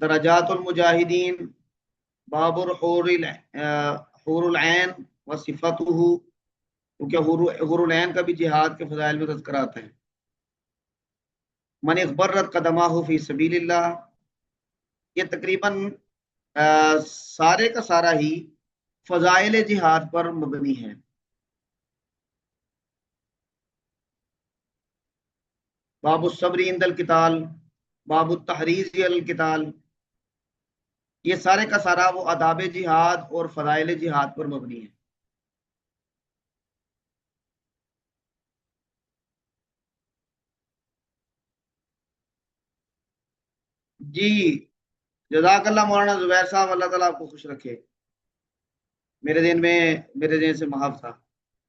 درجات المجاہدین، باب حور العین و صفتہ، کیونکہ حور العین کا بھی جہاد کے فضائل میں تذکرہ آتا ہے۔ من اخبرت قدمہ فی سبیل اللہ، یہ تقریباً سارے کا سارا ہی فضائل جہاد پر مبنی ہے۔ باب الصبر عند القتال، باب التحریض علی القتال، یہ سارے کا سارا وہ آداب جہاد اور فضائل جہاد پر مبنی ہے۔ جی جزاک اللہ مولانا زبیر صاحب، اللہ تعالیٰ آپ کو خوش رکھے۔ میرے ذہن سے محاف تھا،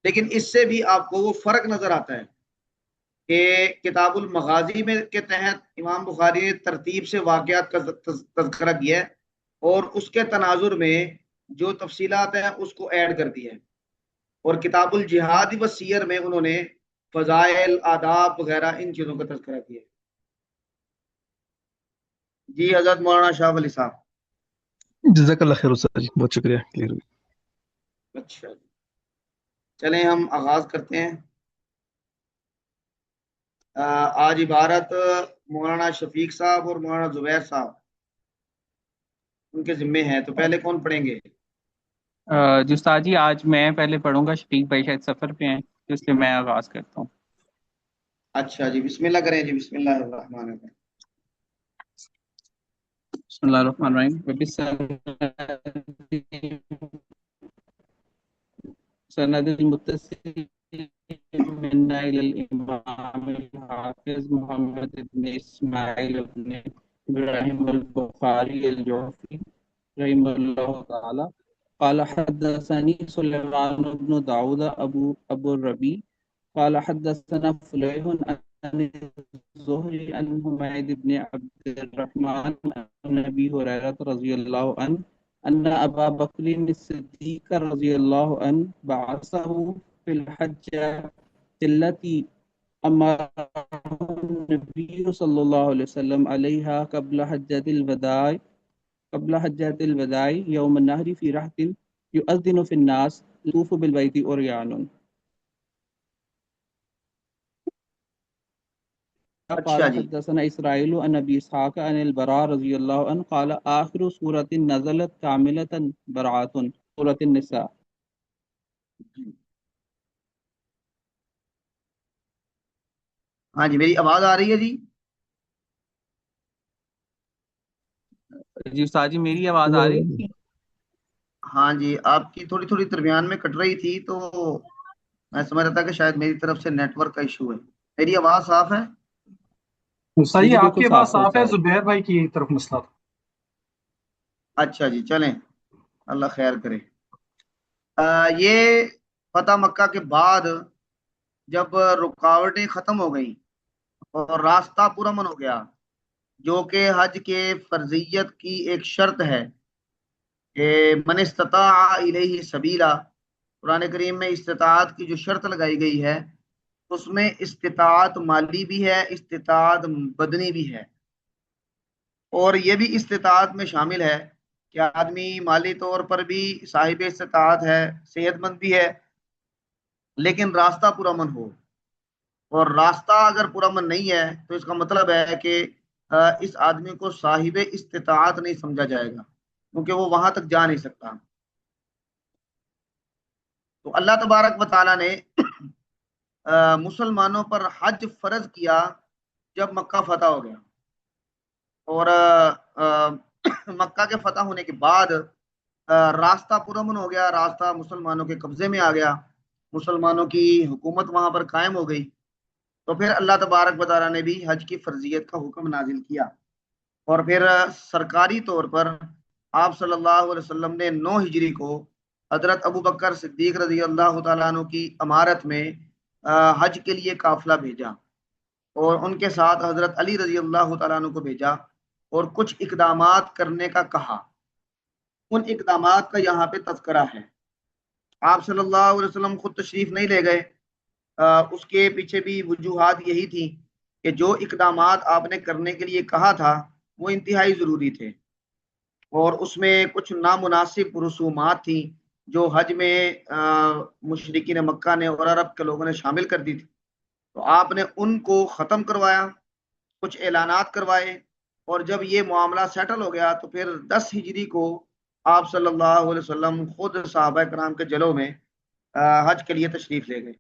لیکن اس سے بھی آپ کو وہ فرق نظر آتا ہے کہ کتاب المغازی میں کے تحت امام بخاری نے ترتیب سے واقعات کا تذکرہ کیا ہے، اور اس کے تناظر میں جو تفصیلات ہیں اس کو ایڈ کر دیا ہے، اور کتاب الجہاد و سیر میں انہوں نے فضائل، آداب وغیرہ ان چیزوں کا تذکرہ کیا ہے۔ جی حضرت مولانا شاہ ولی صاحب۔ جزاک اللہ خیر استاد جی، بہت شکریہ، کلیئر ہوئی۔ اچھا چلیں ہم آغاز کرتے ہیں۔ آج عبارت مولانا شفیق صاحب اور مولانا زبیر صاحب ان کے ذمے ہیں، تو پہلے کون پڑھیں گے؟ جی استاد جی، آج میں پہلے پڑھوں گا، شفیق بھائی شاید سفر پہ ہیں تو اس لیے میں آغاز کرتا ہوں۔ اچھا جی، بسم اللہ کریں جی۔ بسم اللہ الرحمن الرحیم۔ بسم اللہ الرحمن الرحیم۔ سند المتصل منا الى الامام الحافظ محمد بن اسماعیل بن ابراہیم البخاری الجوفی رحمہ اللہ تعالی قال حدثني سليمان بن داود ابو الربيع قال حدثنا فليح عن الزهري عن حميد بن عبد الرحمن عن ابي هريره رضي الله عنه ان ابا بکر الصدیق رضی اللہ عنہ بعثه في الحجة التي امره النبي صلى الله عليه وسلم عليها قبل حجة الوداع يوم النهر في رحت يؤذن في الناس يطوف بالبيت عريان قال اچھا جی، حدثنا اسرائيل عن ابي اسحاق عن البراء رضي الله عنه قال آخر سورة نزلت كاملة براءة سورة النساء۔ ہاں جی، میری آواز آ رہی ہے جی؟ جی استاد جی، میری آواز آ رہی تھی؟ ہاں جی، آپ کی تھوڑی تھوڑی درمیان میں کٹ رہی تھی، تو میں سمجھ رہا تھا کہ شاید میری طرف سے نیٹ ورک کا ایشو ہے۔ میری آواز صاف ہے؟ صحیح، آپ بالکل کی آواز صاف ہے صاف ہے، زبیر بھائی کی طرف مسئلہ تھا۔ اچھا جی، چلیں اللہ خیر کرے۔ یہ فتح مکہ کے بعد جب رکاوٹیں ختم ہو گئیں اور راستہ پرامن ہو گیا، جو کہ حج کے فرضیت کی ایک شرط ہے کہ من استطاع الیہ سبیلا، قرآن کریم میں استطاعت کی جو شرط لگائی گئی ہے اس میں استطاعت مالی بھی ہے، استطاعت بدنی بھی ہے، اور یہ بھی استطاعت میں شامل ہے کہ آدمی مالی طور پر بھی صاحب استطاعت ہے، صحت مند بھی ہے، لیکن راستہ پرامن ہو۔ اور راستہ اگر پرامن نہیں ہے تو اس کا مطلب ہے کہ اس آدمی کو صاحب استطاعت نہیں سمجھا جائے گا، کیونکہ وہ وہاں تک جا نہیں سکتا۔ تو اللہ تبارک و تعالیٰ نے مسلمانوں پر حج فرض کیا جب مکہ فتح ہو گیا، اور مکہ کے فتح ہونے کے بعد راستہ پرامن ہو گیا، راستہ مسلمانوں کے قبضے میں آ گیا، مسلمانوں کی حکومت وہاں پر قائم ہو گئی۔ تو پھر اللہ تبارک و تعالیٰ نے بھی حج کی فرضیت کا حکم نازل کیا، اور پھر سرکاری طور پر آپ صلی اللہ علیہ وسلم نے 9 ہجری کو حضرت ابو بکر صدیق رضی اللہ تعالیٰ عنہ کی امارت میں حج کے لیے قافلہ بھیجا، اور ان کے ساتھ حضرت علی رضی اللہ تعالیٰ عنہ کو بھیجا اور کچھ اقدامات کرنے کا کہا۔ ان اقدامات کا یہاں پہ تذکرہ ہے۔ آپ صلی اللہ علیہ وسلم خود تشریف نہیں لے گئے، اس کے پیچھے بھی وجوہات یہی تھی کہ جو اقدامات آپ نے کرنے کے لیے کہا تھا وہ انتہائی ضروری تھے، اور اس میں کچھ نامناسب رسومات تھیں جو حج میں مشرکین مکہ نے اور عرب کے لوگوں نے شامل کر دی تھی، تو آپ نے ان کو ختم کروایا، کچھ اعلانات کروائے، اور جب یہ معاملہ سیٹل ہو گیا تو پھر 10 ہجری کو آپ صلی اللہ علیہ وسلم خود صحابہ کرام کے جلوں میں حج کے لیے تشریف لے گئے۔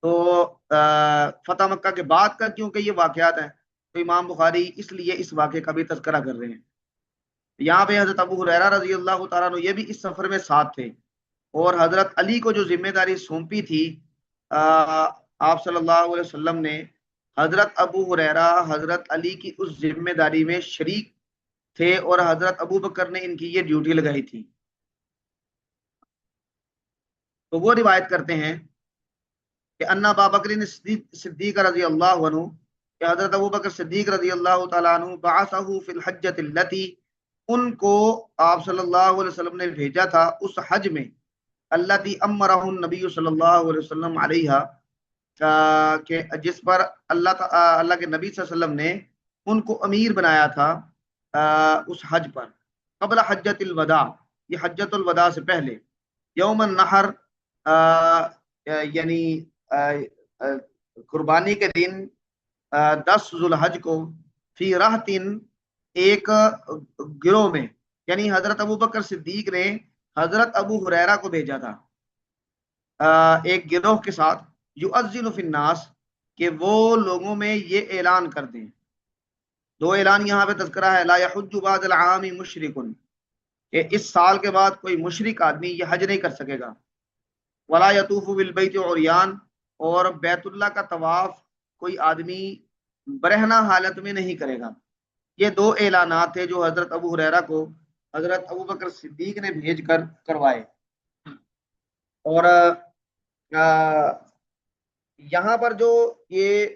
تو فتح مکہ کے بعد کا کیونکہ یہ واقعات ہیں تو امام بخاری اس لیے اس واقعے کا بھی تذکرہ کر رہے ہیں۔ یہاں پہ حضرت ابو ہریرہ رضی اللہ تعالیٰ عنہ یہ بھی اس سفر میں ساتھ تھے، اور حضرت علی کو جو ذمہ داری سونپی تھی آپ صلی اللہ علیہ وسلم نے، حضرت ابو ہریرہ حضرت علی کی اس ذمہ داری میں شریک تھے، اور حضرت ابو بکر نے ان کی یہ ڈیوٹی لگائی تھی۔ تو وہ روایت کرتے ہیں کہ انا ابا بکر صدیق رضی اللہ عنہ، کہ حضرت ابو بکر صدیق رضی اللہ تعالیٰ عنہ بعثہ فی الحجۃ التی، ان کو آپ صلی اللہ علیہ وسلم نے بھیجا تھا اس حج میں، التی امرہ النبی صلی اللہ علیہ وسلم علیہا، کہ جس پر اللہ کے نبی صلی اللہ علیہ وسلم نے ان کو امیر بنایا تھا اس حج پر، قبل حجۃ الوداع، یہ حجۃ الوداع سے پہلے، یوم النحر، یعنی قربانی کے دن 10 ذوالحج کو، فی رہتن، ایک گروہ میں، یعنی حضرت ابو بکر صدیق نے حضرت ابو ہریرہ کو بھیجا تھا ایک گروہ کے ساتھ، یؤذن فی الناس، کہ وہ لوگوں میں یہ اعلان کر دیں، دو اعلان یہاں پہ تذکرہ ہے، لا یحج بعد العام مشرک، کہ اس سال کے بعد کوئی مشرک آدمی یہ حج نہیں کر سکے گا، ولا یطوف بالبیت عریان، اور بیت اللہ کا طواف کوئی آدمی برہنہ حالت میں نہیں کرے گا۔ یہ دو اعلانات تھے جو حضرت ابو ہریرہ کو حضرت ابو بکر صدیق نے بھیج کر کروائے۔ اور یہاں پر جو یہ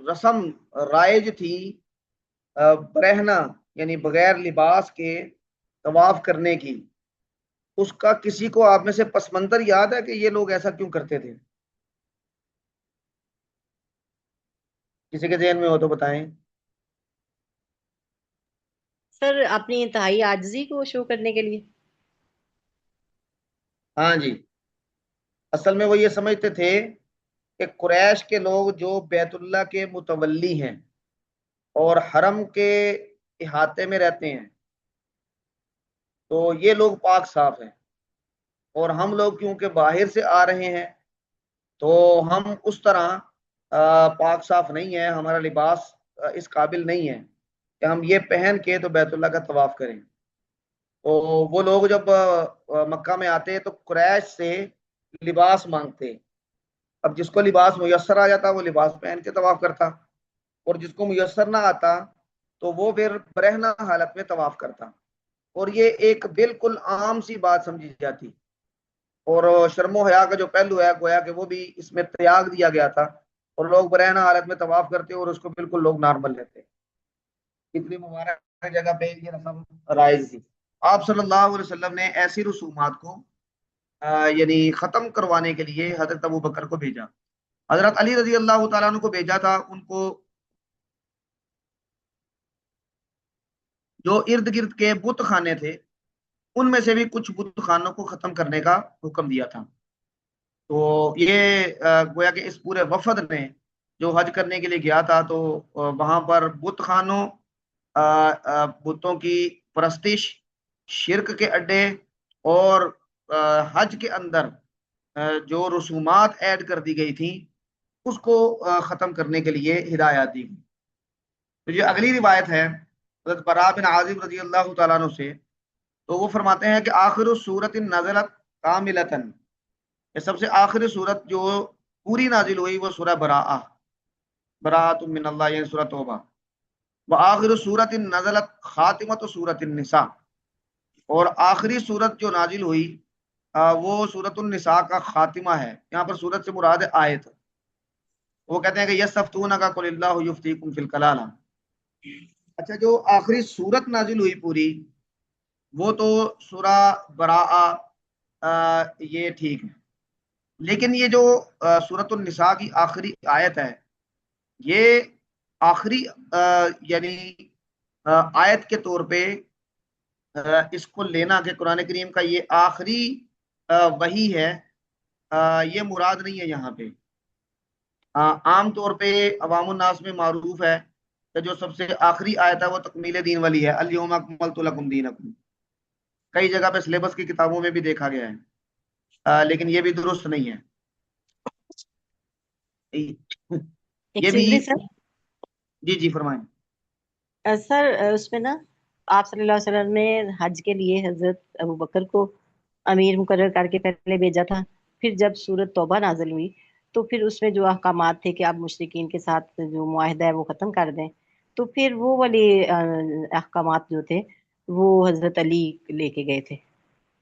رسم رائج تھی برہنہ، یعنی بغیر لباس کے طواف کرنے کی، اس کا کسی کو آپ میں سے پس منظر یاد ہے کہ یہ لوگ ایسا کیوں کرتے تھے؟ کسی کے ذہن میں ہو تو بتائیں۔ سر اپنی انتہائی عاجزی کو شو کرنے کے لیے۔ ہاں جی، اصل میں وہ یہ سمجھتے تھے کہ قریش کے لوگ جو بیت اللہ کے متولی ہیں اور حرم کے احاطے میں رہتے ہیں، تو یہ لوگ پاک صاف ہیں، اور ہم لوگ کیونکہ باہر سے آ رہے ہیں تو ہم اس طرح پاک صاف نہیں ہیں، ہمارا لباس اس قابل نہیں ہے کہ ہم یہ پہن کے تو بیت اللہ کا طواف کریں۔ تو وہ لوگ جب مکہ میں آتے تو قریش سے لباس مانگتے، اب جس کو لباس میسر آ جاتا وہ لباس پہن کے طواف کرتا، اور جس کو میسر نہ آتا تو وہ پھر برہنہ حالت میں طواف کرتا، اور یہ ایک بالکل عام سی بات سمجھی جاتی، اور شرم و حیا کا جو پہلو ہے گویا کہ وہ بھی اس میں تیاگ دیا گیا تھا، اور لوگ برہنہ حالت میں طواف کرتے اور اس کو بالکل لوگ نارمل لیتے۔ اتنی مبارک جگہ پہ یہ رسم رائج تھی۔ آپ صلی اللہ علیہ وسلم نے ایسی رسومات کو یعنی ختم کروانے کے لیے حضرت ابو بکر کو بھیجا، حضرت علی رضی اللہ تعالیٰ عنہ کو بھیجا تھا، ان کو جو ارد گرد کے بت خانے تھے ان میں سے بھی کچھ بت خانوں کو ختم کرنے کا حکم دیا تھا۔ تو یہ گویا کہ اس پورے وفد نے جو حج کرنے کے لیے گیا تھا تو وہاں پر بت خانوں، بتوں کی پرستش، شرک کے اڈے، اور حج کے اندر جو رسومات ایڈ کر دی گئی تھیں اس کو ختم کرنے کے لیے ہدایات دی گئی۔ تو یہ اگلی روایت ہے حضرت براء بن عازب رضی اللہ تعالیٰ عنہ سے، تو وہ فرماتے ہیں کہ آخر صورت نزلت کاملتن، یہ سب سے آخری صورت جو پوری نازل ہوئی وہ سورہ براءۃ من اللہ، یعنی سورہ توبہ، وآخر صورت نزلت خاتمۃ صورت النساء، اور آخری صورت جو نازل ہوئی وہ سورۃ النساء کا خاتمہ ہے۔ یہاں پر صورت سے مراد ہے آیت، وہ کہتے ہیں کہ یستفتونک قل اللہ یفتیکم فی الکلالہ۔ اچھا، جو آخری صورت نازل ہوئی پوری وہ تو سورہ براء، یہ ٹھیک ہے، لیکن یہ جو سورۃ النساء کی آخری آیت ہے یہ آخری یعنی آیت کے طور پہ اس کو لینا کہ قرآن کریم کا یہ آخری وحی ہے، یہ مراد نہیں ہے یہاں پہ۔ عام طور پہ عوام الناس میں معروف ہے کہ جو سب سے آخری آیت ہے وہ تکمیل دین والی ہے، الیوم اکملت لکم دینکم، کئی جگہ پہ سلیبس کی کتابوں میں بھی دیکھا گیا ہے، لیکن یہ بھی درست نہیں ہے۔ یہ بھی ایکسکیوز می سر، جی جی فرمائیں۔ سر اس میں نا آپ صلی اللہ علیہ وسلم نے حج کے لیے حضرت ابو بکر کو امیر مقرر کر کے پہلے بھیجا تھا، پھر جب سورت توبہ نازل ہوئی تو پھر اس میں جو احکامات تھے کہ آپ مشرکین کے ساتھ جو معاہدہ ہے وہ ختم کر دیں، تو پھر وہ والی احکامات جو تھے وہ حضرت علی لے کے گئے تھے،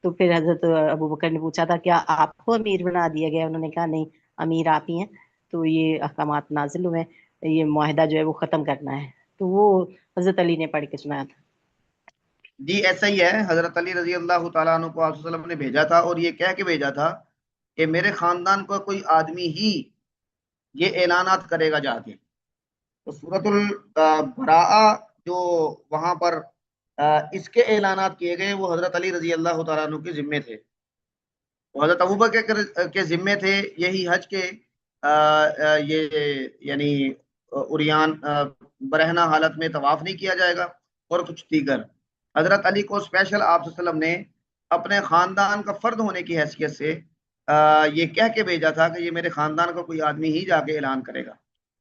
تو پھر حضرت ابو بکر نے پوچھا تھا کیا آپ کو امیر بنا دیا گیا؟ انہوں نے کہا نہیں، امیر آپ ہی ہیں، تو یہ احکامات نازل ہوئے ہیں، یہ معاہدہ جو ہے وہ ختم کرنا ہے، تو وہ حضرت علی نے پڑھ کے سنایا تھا۔ جی ایسا ہی ہے، حضرت علی رضی اللہ تعالیٰ عنہ کو آپ صلی اللہ علیہ وسلم نے بھیجا تھا اور یہ کہہ کے بھیجا تھا کہ میرے خاندان کا کوئی آدمی ہی یہ اعلانات کرے گا جا کے۔ تو سورۃ البراءہ جو وہاں پر اس کے اعلانات کیے گئے وہ حضرت علی رضی اللہ تعالیٰ عنہ کے ذمے تھے، وہ حضرت ابوبکر کے ذمے تھے، یہی حج کے یہ یعنی عریان برہنہ حالت میں طواف نہیں کیا جائے گا اور کچھ دیگر۔ حضرت علی کو اسپیشل آپ صلی اللہ علیہ وسلم نے اپنے خاندان کا فرد ہونے کی حیثیت سے یہ کہہ کے بھیجا تھا کہ یہ میرے خاندان کا کوئی آدمی ہی جا کے اعلان کرے گا،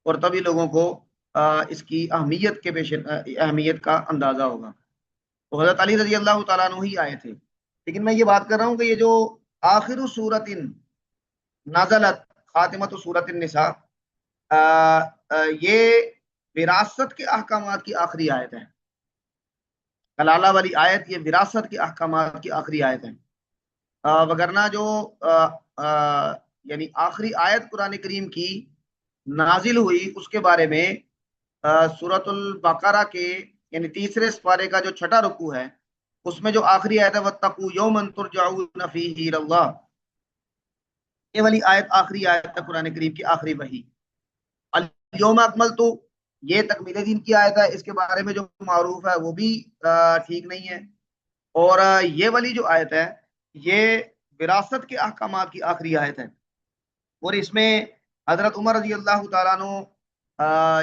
اور تبھی لوگوں کو اس کی اہمیت کا اندازہ ہوگا۔ تو حضرت علی رضی اللہ تعالیٰ عنہ ہی آئے تھے، لیکن میں یہ بات کر رہا ہوں کہ یہ جو آخر صورت نازلت خاتمت صورت النساء، یہ وراثت کے احکامات کی آخری آیت ہے، کلالہ والی آیت یہ وراثت کے احکامات کی آخری آیت ہے، وگرنہ جو یعنی آخری آیت قرآن کریم کی نازل ہوئی اس کے بارے میں سورۃ البقرہ کے یعنی تیسرے سپارے کا جو چھٹا رکوع ہے اس میں جو آخری آیت ہے وَاتَّقُوا يَوْمًا تُرْجَعُونَ فِيهِ إِلَى اللَّهِ، یہ والی آیت آخری آیت ہے قرآن کریم کی آخری وحی۔ اليوم اکملت یہ تکمیل دین کی آیت ہے، اس کے بارے میں جو معروف ہے وہ بھی ٹھیک نہیں ہے، اور یہ والی جو آیت ہے یہ وراثت کے احکامات کی آخری آیت ہے، اور اس میں حضرت عمر رضی اللہ تعالیٰ عنہ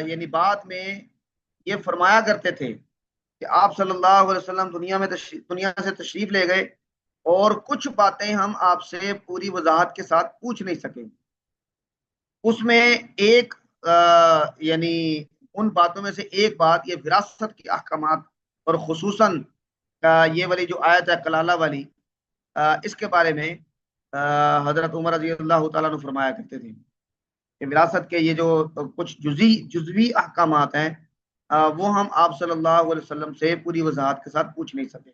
یعنی بعد میں یہ فرمایا کرتے تھے کہ آپ صلی اللہ علیہ وسلم دنیا سے تشریف لے گئے اور کچھ باتیں ہم آپ سے پوری وضاحت کے ساتھ پوچھ نہیں سکے، اس میں ایک یعنی ان باتوں میں سے ایک بات یہ وراثت کے احکامات اور خصوصاً یہ والی جو آیت ہے کلالہ والی، اس کے بارے میں حضرت عمر رضی اللہ تعالیٰ عنہ فرمایا کرتے تھے کہ وراثت کے یہ جو کچھ جزوی احکامات ہیں وہ ہم آپ صلی اللہ علیہ وسلم سے پوری وضاحت کے ساتھ پوچھ نہیں سکے۔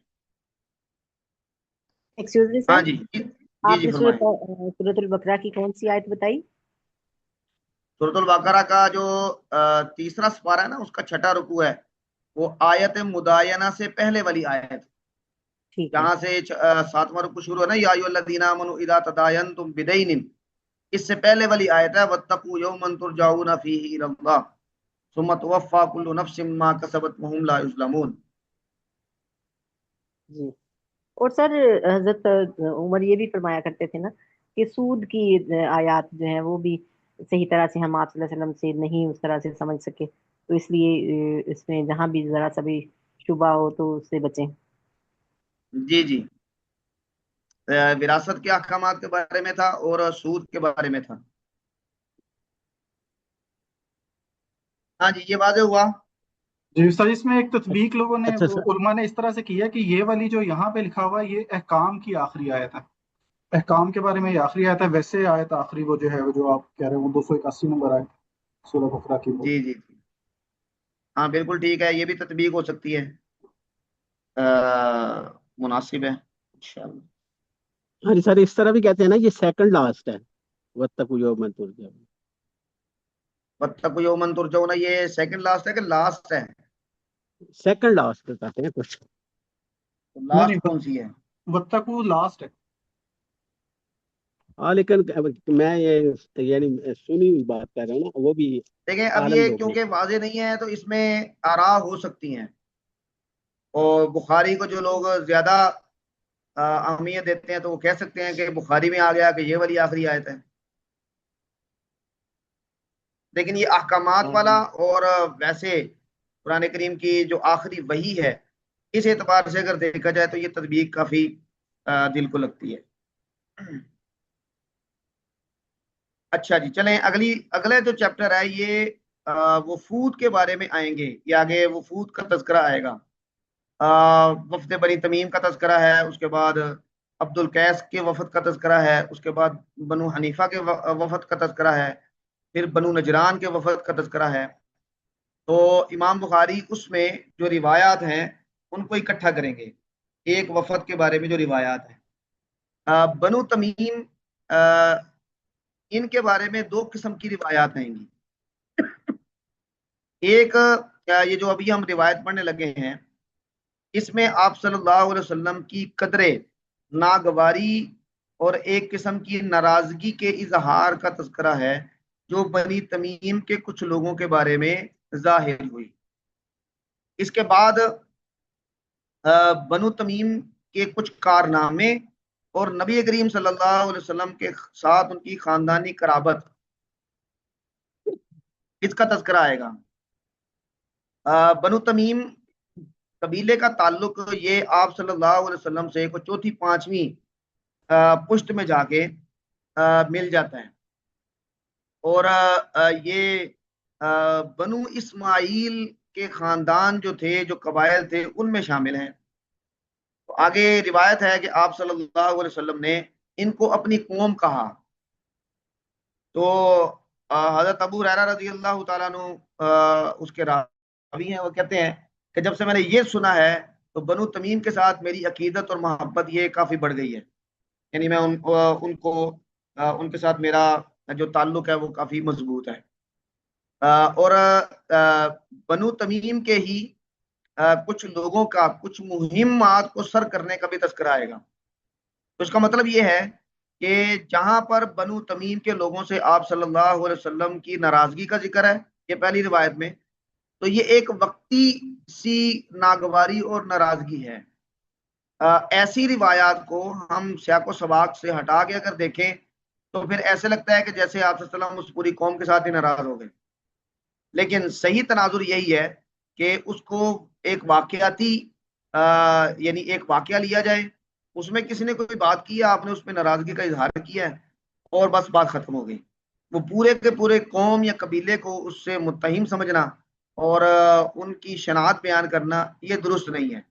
ایکسکیوز می ہاں سر، جی آپ نے فرمائیں۔ سورۃ البقرہ کی کون سی آیت بتائی؟ سورۃ البقرہ کا جو تیسرا سپارہ ہے نا اس کا چھٹا رکوع ہے، وہ آیت مداینہ سے پہلے والی آیت، ٹھیک ہے، جہاں سے 7واں رکوع شروع ہے نا، یا ایھا الذین آمنوا اذا تداینتم بدین، اس سے پہلے والی آیت ہے واتقوا یوما ترجعون فیہ الی اللہ ثم توفی کل نفس ما کسبت وهم لا یظلمون۔ جی۔ اور سر حضرت عمر یہ بھی فرمایا کرتے تھے نا کہ سود کی آیات جو ہیں وہ بھی صحیح طرح سے ہم آپ صلی اللہ علیہ وسلم سے نہیں اس طرح سے سمجھ سکے، تو اس لیے اس میں جہاں بھی ذرا سا بھی شبہ ہو تو اس سے بچیں۔ جی وراثت کے احکامات کے بارے میں تھا اور سود کے بارے میں تھا۔ ہاں جی یہ واضح ہوا۔ جی سر، اس میں ایک تطبیق لوگوں نے اچھا سر، علماء نے اس طرح سے کی ہے کہ یہ والی جو یہاں پہ لکھا ہوا ہے یہ احکام کی آخری آیت ہے، احکام کے بارے میں یہ آخری آیت ہے، ویسے آیت آخری وہ جو ہے وہ جو آپ کہہ رہے ہیں وہ 281 نمبر آیت سورہ بقرہ کی وہ۔ جی ہاں بالکل ٹھیک ہے، یہ بھی تطبیق ہو سکتی ہے، مناسب ہے انشاءاللہ۔ ہاں جی سر، اس طرح بھی کہتے ہیں نا یہ سیکنڈ لاسٹ ہے، وَاتَّقُوا يَوْمًا تُرْجَعُونَ، واتقوا یوما ترجعون یہ سیکنڈ لاسٹ ہے کہ لاسٹ ہے؟ سیکنڈ لاسٹ کہتے ہیں کچھ۔ لاسٹ کون سی ہے؟ واتقوا لاسٹ ہے۔ ہاں لیکن میں یہ یعنی سنی ہوئی بات کر رہا ہوں نا، وہ بھی دیکھیں اب عالم یہ لوگ نہیں۔ کیونکہ واضح نہیں ہے تو اس میں آراء ہو سکتی ہیں، اور بخاری کو جو لوگ زیادہ اہمیت دیتے ہیں تو وہ کہہ سکتے ہیں کہ بخاری میں آ گیا کہ یہ والی آخری آیت ہے، لیکن یہ احکامات والا اور ویسے قرآن کریم کی جو آخری وحی ہے اس اعتبار سے اگر دیکھا جائے تو یہ تطبیق کافی دل کو لگتی ہے۔ اچھا جی، چلیں اگلے جو چیپٹر ہے یہ وفود کے بارے میں آئیں گے، یہ آگے وفود کا تذکرہ آئے گا۔ وفد بنی تمیم کا تذکرہ ہے، اس کے بعد عبد القیس کے وفد کا تذکرہ ہے، اس کے بعد بنو حنیفہ کے وفد کا تذکرہ ہے، پھر بنو نجران کے وفد کا تذکرہ ہے۔ تو امام بخاری اس میں جو روایات ہیں ان کو اکٹھا کریں گے، ایک وفد کے بارے میں جو روایات ہیں۔ بنو تمیم ان کے بارے میں دو قسم کی روایات آئیں گی۔ ایک یہ جو ابھی ہم روایت پڑھنے لگے ہیں اس میں آپ صلی اللہ علیہ وسلم کی قدر ناگواری اور ایک قسم کی ناراضگی کے اظہار کا تذکرہ ہے جو بنی تمیم کے کچھ لوگوں کے بارے میں ظاہر ہوئی۔ اس کے بعد بنو تمیم کے کچھ کارنامے اور نبی کریم صلی اللہ علیہ وسلم کے ساتھ ان کی خاندانی قرابت، اس کا تذکرہ آئے گا۔ بنو تمیم قبیلے کا تعلق یہ آپ صلی اللہ علیہ وسلم سے کوئی چوتھی پانچویں پشت میں جا کے مل جاتا ہے، اور یہ بنو اسماعیل کے خاندان جو تھے، جو قبائل تھے، ان میں شامل ہیں۔ آگے روایت ہے کہ آپ صلی اللہ علیہ وسلم نے ان کو اپنی قوم کہا، تو حضرت ابو ہریرہ رضی اللہ تعالیٰ عنہ اس کے راوی ہیں، وہ کہتے ہیں کہ جب سے میں نے یہ سنا ہے تو بنو تمیم کے ساتھ میری عقیدت اور محبت یہ کافی بڑھ گئی ہے، یعنی میں ان کے ساتھ میرا جو تعلق ہے وہ کافی مضبوط ہے۔ اور بنو تمیم کے ہی کچھ لوگوں کا کچھ مہمات کو سر کرنے کا بھی تذکرہ آئے گا۔ تو اس کا مطلب یہ ہے کہ جہاں پر بنو تمیم کے لوگوں سے آپ صلی اللہ علیہ وسلم کی ناراضگی کا ذکر ہے یہ پہلی روایت میں، تو یہ ایک وقتی سی ناگواری اور ناراضگی ہے۔ ایسی روایات کو ہم سیاق و سباق سے ہٹا کے اگر دیکھیں تو پھر ایسے لگتا ہے کہ جیسے آپ صلی اللہ علیہ وسلم اس پوری قوم کے ساتھ ہی ناراض ہو گئے، لیکن صحیح تناظر یہی ہے کہ اس کو ایک واقعاتی یعنی ایک واقعہ لیا جائے، اس میں کسی نے کوئی بات کی ہے، آپ نے اس میں ناراضگی کا اظہار کیا ہے اور بس بات ختم ہو گئی۔ وہ پورے کے پورے قوم یا قبیلے کو اس سے متہم سمجھنا اور ان کی شناعت بیان کرنا یہ درست نہیں ہے۔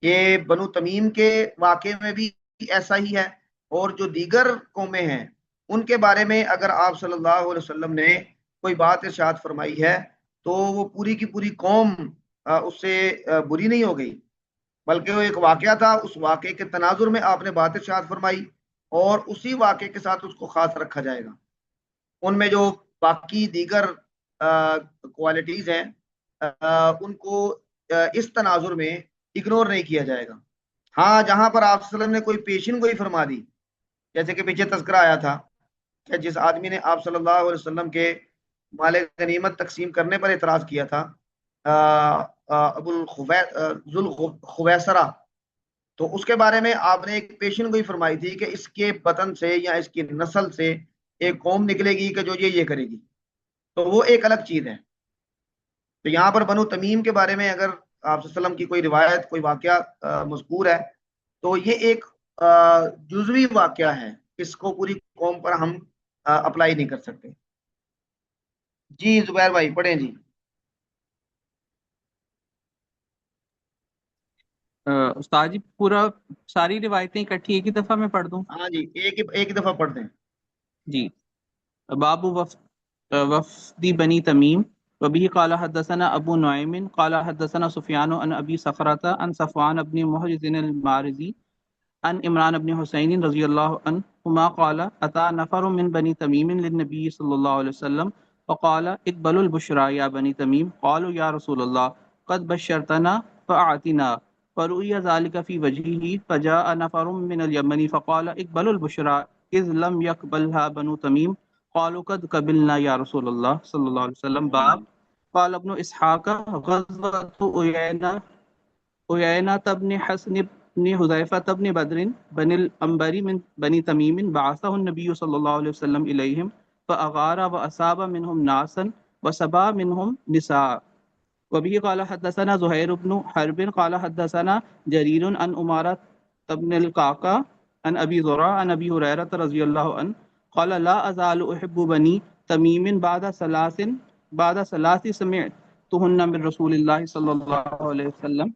یہ بنو تمیم کے واقعے میں بھی ایسا ہی ہے، اور جو دیگر قومیں ہیں ان کے بارے میں اگر آپ صلی اللہ علیہ وسلم نے کوئی بات ارشاد فرمائی ہے تو وہ پوری کی پوری قوم اس سے بری نہیں ہو گئی، بلکہ وہ ایک واقعہ تھا، اس واقعے کے تناظر میں آپ نے بات ارشاد فرمائی اور اسی واقعے کے ساتھ اس کو خاص رکھا جائے گا۔ ان میں جو باقی دیگر کوالٹیز ہیں ان کو اس تناظر میں اگنور نہیں کیا جائے گا۔ ہاں، جہاں پر آپ صلی اللہ علیہ وسلم نے کوئی پیشن گوئی فرما دی، جیسے کہ پیچھے تذکرہ آیا تھا کہ جس آدمی نے آپ صلی اللہ علیہ وسلم کے مال غنیمت تقسیم کرنے پر اعتراض کیا تھا، ابو ذوالخویسرہ، تو اس کے بارے میں آپ نے ایک پیشن گوئی فرمائی تھی کہ اس کے بطن سے یا اس کی نسل سے ایک قوم نکلے گی کہ جو یہ کرے گی، تو وہ ایک الگ چیز ہے۔ تو یہاں پر بنو تمیم کے بارے میں اگر آپ صلی اللہ علیہ وسلم کی کوئی روایت، کوئی واقعہ مذکور ہے تو یہ ایک جزوی واقعہ ہے، اس کو پوری قوم پر ہم اپلائی نہیں کر سکتے۔ جی زبیر بھائی پڑھیں جی۔ استاد جی پورا ساری روایتیں اکٹھی ایک ہی دفعہ میں پڑھ دوں؟ ہاں جی، ایک دفعہ پڑھ دیں جی۔ باب وفد بنی تمیم وبه قال حدثنا ابو نعيم قال حدثنا سفيان عن ابي صخرة عن صفوان بن محرز المارزي عن عمران بن حسين رضي الله عنهما قال اتى نفر من بني تميم للنبي صلى الله عليه وسلم فقال اقبلوا البشرى يا بني تميم قالوا يا رسول الله قد بشرتنا فاعتنا فرؤي ذلك في وجهه فجاء نفر من اليمن فقال اقبلوا البشرى اذ لم يقبلها بنو تميم قالوا قد قبلنا يا رسول الله صلى الله عليه وسلم۔ باب قال ابن اسحاق غزوة عيينة عيينة بن حسن بن حذيفة بن بدر بن الأنبر من بني تميم بعثه النبي صلى الله عليه وسلم إليهم فأغار وأصاب منهم ناسا وسبا منهم نساء. وبه قال حدثنا زهير بن حرب قال حدثنا جرير عن أمارة بن القعقاع عن أبي زرع عن أبي هريرة رضي الله عنه قال لا أزال أحب بني تميم بعد ثلاث سمعتهن من رسول الله صلى الله عليه وسلم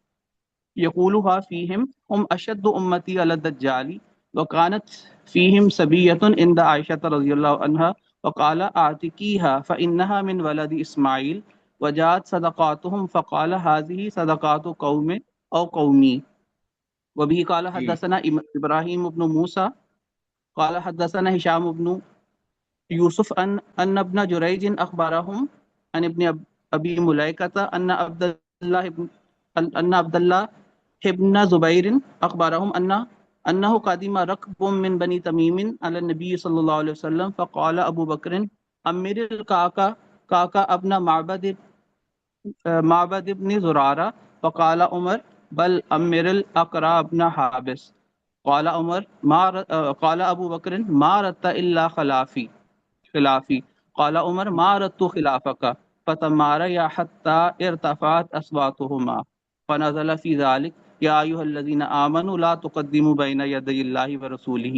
يقولها فيهم هم أشد أمتي على الدجال. وكانت فيهم سبية عند عائشة رضي الله عنها وقال أعتقيها فإنها من ولد إسماعيل وجاءت صدقاتهم فقال هذه صدقات قوم أو قومي. وبه قال جی حدثنا إبراهيم بن موسى قال حدثنا هشام بن يوسف أن ابن جريج أخبرهم عن ابن أبي مليكة أن عبد الله ابن زبير أخبرهم أنه قدم ركب من بني تميم على النبي صلى الله عليه وسلم فقال أبو بكر أمر الكعكة ابن معبد ابن زرارة فقال عمر بل أمر الأقرع ابن حابس. قال عمر قال أبو بكر ما ردت إلا خلافي. قال عمر ما ردت خلافك فتماريا حتى ارتفعت أصواتهما فنزل في ذلك يا أيها الذين آمنوا لا تقدموا بين يدي الله ورسوله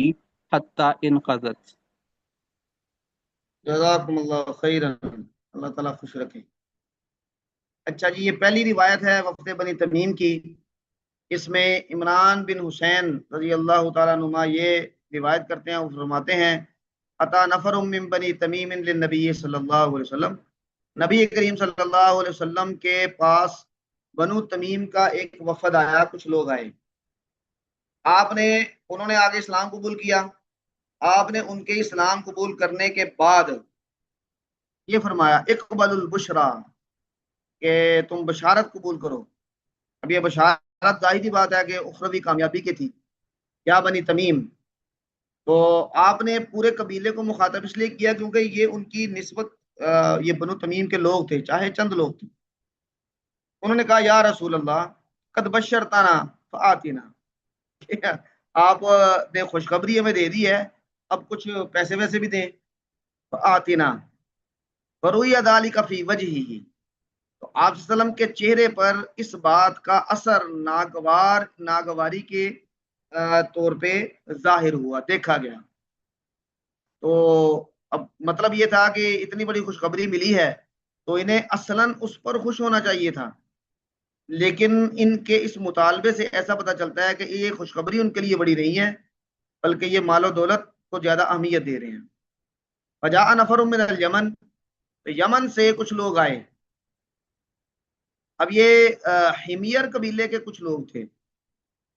حتى انقضت. جزاکم اللہ خیرا، اللہ تعالیٰ خوش رکھے۔ اچھا جی، یہ پہلی روایت ہے وفد بنی تمیم کی۔ اس میں عمران بن حسین رضی اللہ تعالیٰ عنہما یہ روایت کرتے ہیں اور فرماتے ہیں اتا نفر من بنی تمیم للنبی صلی اللہ علیہ وسلم، نبی کریم صلی اللہ علیہ وسلم کے پاس بنو تمیم کا ایک وفد آیا، کچھ لوگ آئے۔ انہوں نے آگے اسلام قبول کیا۔ آپ نے ان کے اسلام قبول کرنے کے بعد یہ فرمایا اقبل البشرا، کہ تم بشارت قبول کرو۔ اب یہ بشارت ظاہری بات ہے کہ اخروی کامیابی کی تھی، یا بنی تمیم۔ تو آپ نے پورے قبیلے کو مخاطب اس لیے کیا کیونکہ یہ ان کی نسبت یہ بنو تمیم کے لوگ تھے، چاہے چند لوگ تھے۔ انہوں نے کہا یا رسول اللہ قد بشرتنا فآتنا، آپ نے خوشخبری ہمیں دے دی ہے، اب کچھ پیسے ویسے بھی دیں۔ فآتنا فروی ذالک فی وجہہ، تو آپ صلی اللہ علیہ وسلم کے چہرے پر اس بات کا اثر ناگواری کے طور پہ ظاہر ہوا، دیکھا گیا۔ تو اب مطلب یہ تھا کہ اتنی بڑی خوشخبری ملی ہے تو انہیں اصلاً اس پر خوش ہونا چاہیے تھا، لیکن ان کے اس مطالبے سے ایسا پتہ چلتا ہے کہ یہ خوشخبری ان کے لیے بڑی نہیں ہے، بلکہ یہ مال و دولت کو زیادہ اہمیت دے رہے ہیں۔ فجاء نفر من الیمن، یمن سے کچھ لوگ آئے۔ اب یہ حمیر قبیلے کے کچھ لوگ تھے۔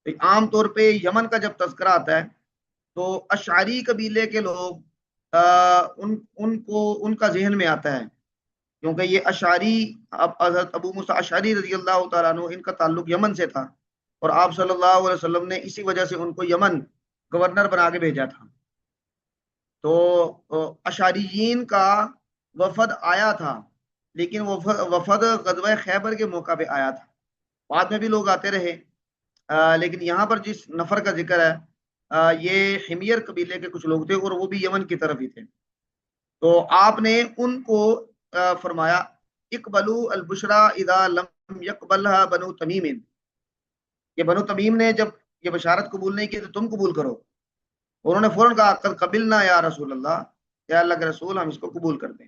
عام طور پہ یمن کا جب تذکرہ آتا ہے تو اشعری قبیلے کے لوگ ان کا ذہن میں آتا ہے، کیونکہ یہ اشعری حضرت ابو موسیٰ اشعری رضی اللہ تعالیٰ عنہ ان کا تعلق یمن سے تھا، اور آپ صلی اللہ علیہ وسلم نے اسی وجہ سے ان کو یمن گورنر بنا کے بھیجا تھا۔ تو اشعریین کا وفد آیا تھا، لیکن وفد غزوہ خیبر کے موقع پہ آیا تھا، بعد میں بھی لوگ آتے رہے، لیکن یہاں پر جس نفر کا ذکر ہے یہ حمیر قبیلے کے کچھ لوگ تھے، اور وہ بھی یمن کی طرف ہی تھے۔ تو آپ نے ان کو فرمایا اقبلوا البشرا اذا لم يقبلها بنو تمیم، یہ بنو تمیم نے جب یہ بشارت قبول نہیں کی تو تم قبول کرو۔ انہوں نے فوراً کہا قد قبلنا یا رسول اللہ، یا اللہ کے رسول ہم اس کو قبول کر دیں۔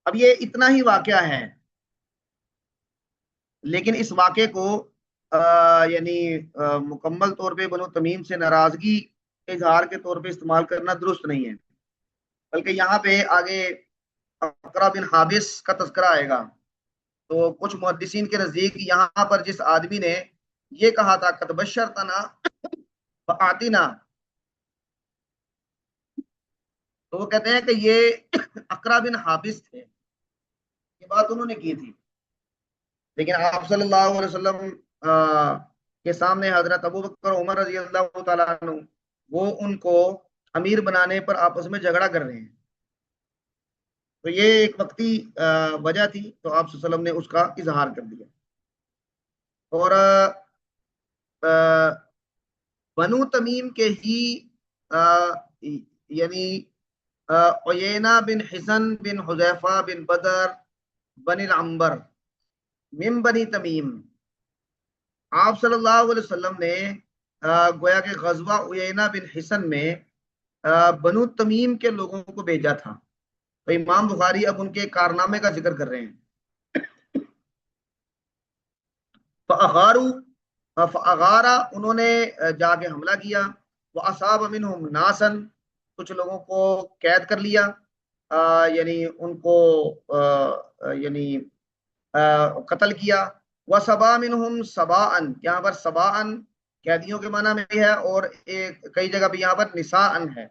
اب یہ اتنا ہی واقعہ ہے، لیکن اس واقعے کو یعنی مکمل طور پہ بنو تمیم سے ناراضگی کے اظہار کے طور پہ استعمال کرنا درست نہیں ہے، بلکہ یہاں پہ آگے اقرع بن حابس کا تذکرہ آئے گا۔ تو کچھ محدثین کے نزدیک یہاں پر جس آدمی نے یہ کہا تھا قد بشرتنا فآتنا، تو وہ کہتے ہیں کہ یہ اقرع بن حابس تھے، یہ بات انہوں نے کی تھی، لیکن آپ صلی اللہ علیہ وسلم کے سامنے حضرت ابو بکر عمر رضی اللہ تعالیٰ عنہ وہ ان کو امیر بنانے پر آپس میں جھگڑا کر رہے ہیں، تو یہ ایک وقتی وجہ تھی، تو آپ صلی اللہ علیہ وسلم نے اس کا اظہار کر دیا۔ اور بنو تمیم کے ہی یعنی عیینہ بن حسن بن حذیفہ بن بدر بن العنبر من بنی تمیم، آپ صلی اللہ علیہ وسلم نے گویا کہ غزوہ عیینہ بن حسن میں بنو تمیم کے لوگوں کو بھیجا تھا. تو امام بخاری اب ان کے کارنامے کا ذکر کر رہے ہیں. فَأَغَارَ انہوں نے جا کے حملہ کیا. وَأَصَابَ مِنْهُمْ نَاسًا کچھ لوگوں کو قید کر لیا، یعنی ان کو یعنی قتل کیا. وَسَبَا مِنْهُمْ سَبَاءً یہاں پر سباءً قیدیوں کے معنی میں ہے، اور کئی جگہ بھی یہاں پر نساءً ہے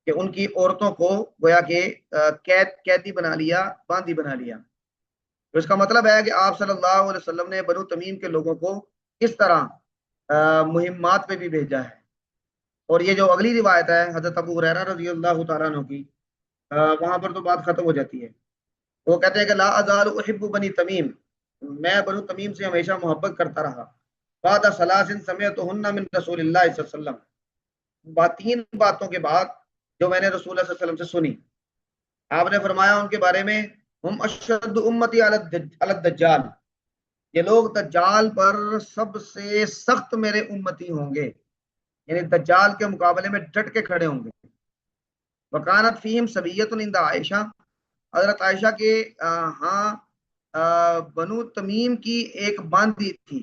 کہ ان کی عورتوں کو گویا کہ قیدی بنا لیا، باندی بنا لیا. تو اس کا مطلب ہے کہ آپ صلی اللہ علیہ وسلم نے بنو تمیم کے لوگوں کو اس طرح مہمات پہ بھی بھیجا ہے. اور یہ جو اگلی روایت ہے حضرت ابو ہریرہ رضی اللہ تعالیٰ عنہ کی، وہاں پر تو بات ختم ہو جاتی ہے. وہ کہتے ہیں کہ لا ازال احب بنی تمیم، میں بنو تمیم سے ہمیشہ محبت کرتا رہا. بعد ثلاث سمعتهن من رسول اللہ صلی اللہ علیہ وسلم، تین باتوں کے بعد جو میں نے رسول اللہ صلی اللہ علیہ وسلم سے سنی. آپ نے فرمایا ان کے بارے میں، ہم اشد امتی علی الدجال، یہ لوگ دجال پر سب سے سخت میرے امتی ہوں گے، یعنی دجال کے مقابلے میں ڈٹ کے کھڑے ہوں گے. وکانت فیہم صبیۃ عند عائشہ، حضرت عائشہ کے ہاں بنو تمیم کی ایک باندی تھی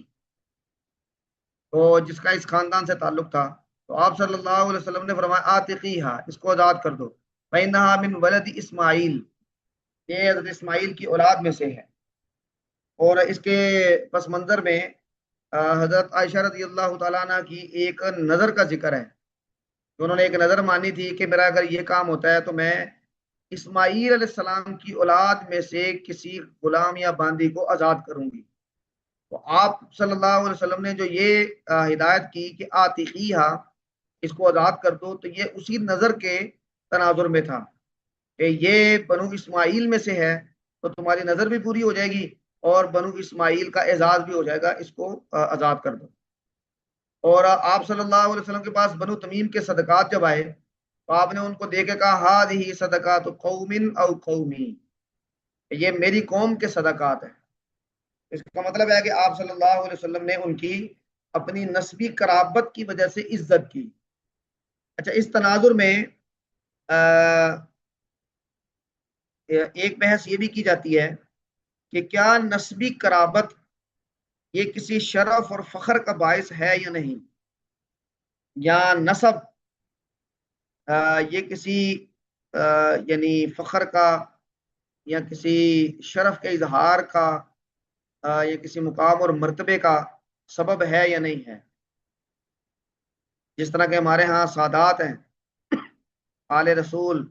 تو جس کا اس خاندان سے تعلق تھا. تو آپ صلی اللہ علیہ وسلم نے فرمایا آتقیہا، اس کو آزاد کر دو. فإنہا من ولد اسماعیل، یہ حضرت اسماعیل کی اولاد میں سے ہے. اور اس کے پس منظر میں حضرت عائشہ رضی اللہ تعالیٰ عنہ کی ایک نظر کا ذکر ہے. انہوں نے ایک نظر مانی تھی کہ میرا اگر یہ کام ہوتا ہے تو میں اسماعیل علیہ السلام کی اولاد میں سے کسی غلام یا باندی کو آزاد کروں گی. تو آپ صلی اللہ علیہ وسلم نے جو یہ ہدایت کی کہ آتقیہا، اس کو آزاد کر دو، تو یہ اسی نظر کے تناظر میں تھا کہ یہ بنو اسماعیل میں سے ہے تو تمہاری نظر بھی پوری ہو جائے گی اور بنو اسماعیل کا اعزاز بھی ہو جائے گا، اس کو آزاد کر دو. اور آپ صلی اللہ علیہ وسلم کے پاس بنو تمیم کے صدقات جب آئے تو آپ نے ان کو دیکھ کے کہا ہذہ صدقات قوم او قومی، یہ میری قوم کے صدقات ہیں. اس کا مطلب ہے کہ آپ صلی اللہ علیہ وسلم نے ان کی اپنی نسبی قرابت کی وجہ سے عزت کی. اچھا، اس تناظر میں ایک بحث یہ بھی کی جاتی ہے کہ کیا نسبی قرابت یہ کسی شرف اور فخر کا باعث ہے یا نہیں، یا نسب یہ کسی یعنی فخر کا یا کسی شرف کے اظہار کا یا کسی مقام اور مرتبے کا سبب ہے یا نہیں ہے. جس طرح کہ ہمارے ہاں سادات ہیں، آل رسول،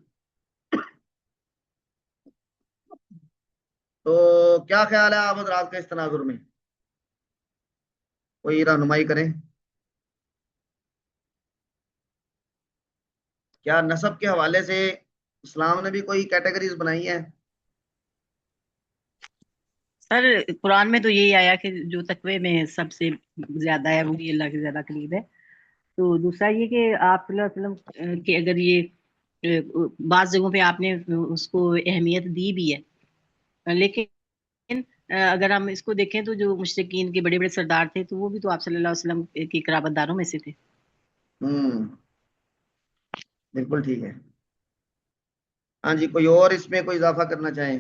تو کیا خیال ہے آپ حضرات کا اس تناظر میں؟ کوئی رہنمائی کریں. کیا نسب کے حوالے سے اسلام نے بھی کوئی کیٹیگریز بنائی ہیں؟ سر قرآن میں تو یہی آیا کہ جو تقوی میں سب سے زیادہ ہے وہی اللہ کے زیادہ قریب ہے. تو دوسرا یہ کہ آپ صلی اللہ علیہ وسلم کہ اگر یہ بعض جگہوں پہ آپ نے اس کو اہمیت دی بھی ہے، لیکن اگر ہم اس کو دیکھیں تو جو مشرکین کے بڑے بڑے سردار تھے تو وہ بھی تو آپ صلی اللہ علیہ وسلم کی قرابت داروں میں سے تھے. بالکل ٹھیک ہے. ہاں جی، کوئی اور اس میں کوئی اضافہ کرنا چاہیں؟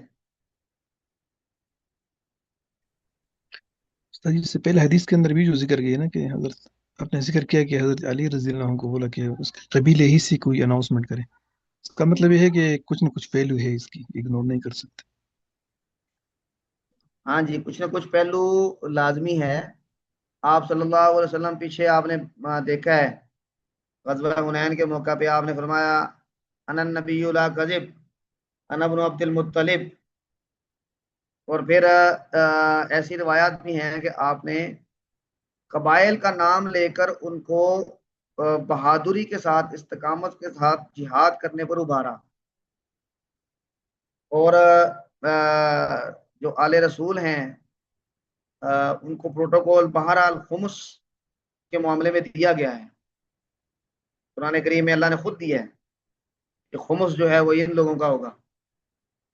اس سے پہلے حدیث کے اندر بھی جو ذکر کیا نا کہ حضرت آپ نے ذکر کیا کہ حضرت علی رضی اللہ عنہ کو بولا کہ اس کے قبیلے ہی سے کوئی اناؤنسمنٹ کرے. اس کا مطلب یہ ہے کہ کچھ نہ کچھ پہلو ہے اس کی، اگنور نہیں کر سکتے. ہاں جی، کچھ نہ کچھ پہلو لازمی ہے. آپ صلی اللہ علیہ وسلم پیچھے آپ نے دیکھا ہے غزوہ حنین کے موقع پہ آپ نے فرمایا انا النبی لا کذب انا ابن عبد المطلب. اور پھر ایسی روایات بھی ہیں کہ آپ نے قبائل کا نام لے کر ان کو بہادری کے ساتھ، استقامت کے ساتھ جہاد کرنے پر ابھارا. اور جو آل رسول ہیں ان کو پروٹوکول بہرحال خمس کے معاملے میں دیا گیا ہے، قرآن کریم میں اللہ نے خود دیا ہے کہ خمس جو ہے وہ ان لوگوں کا ہوگا.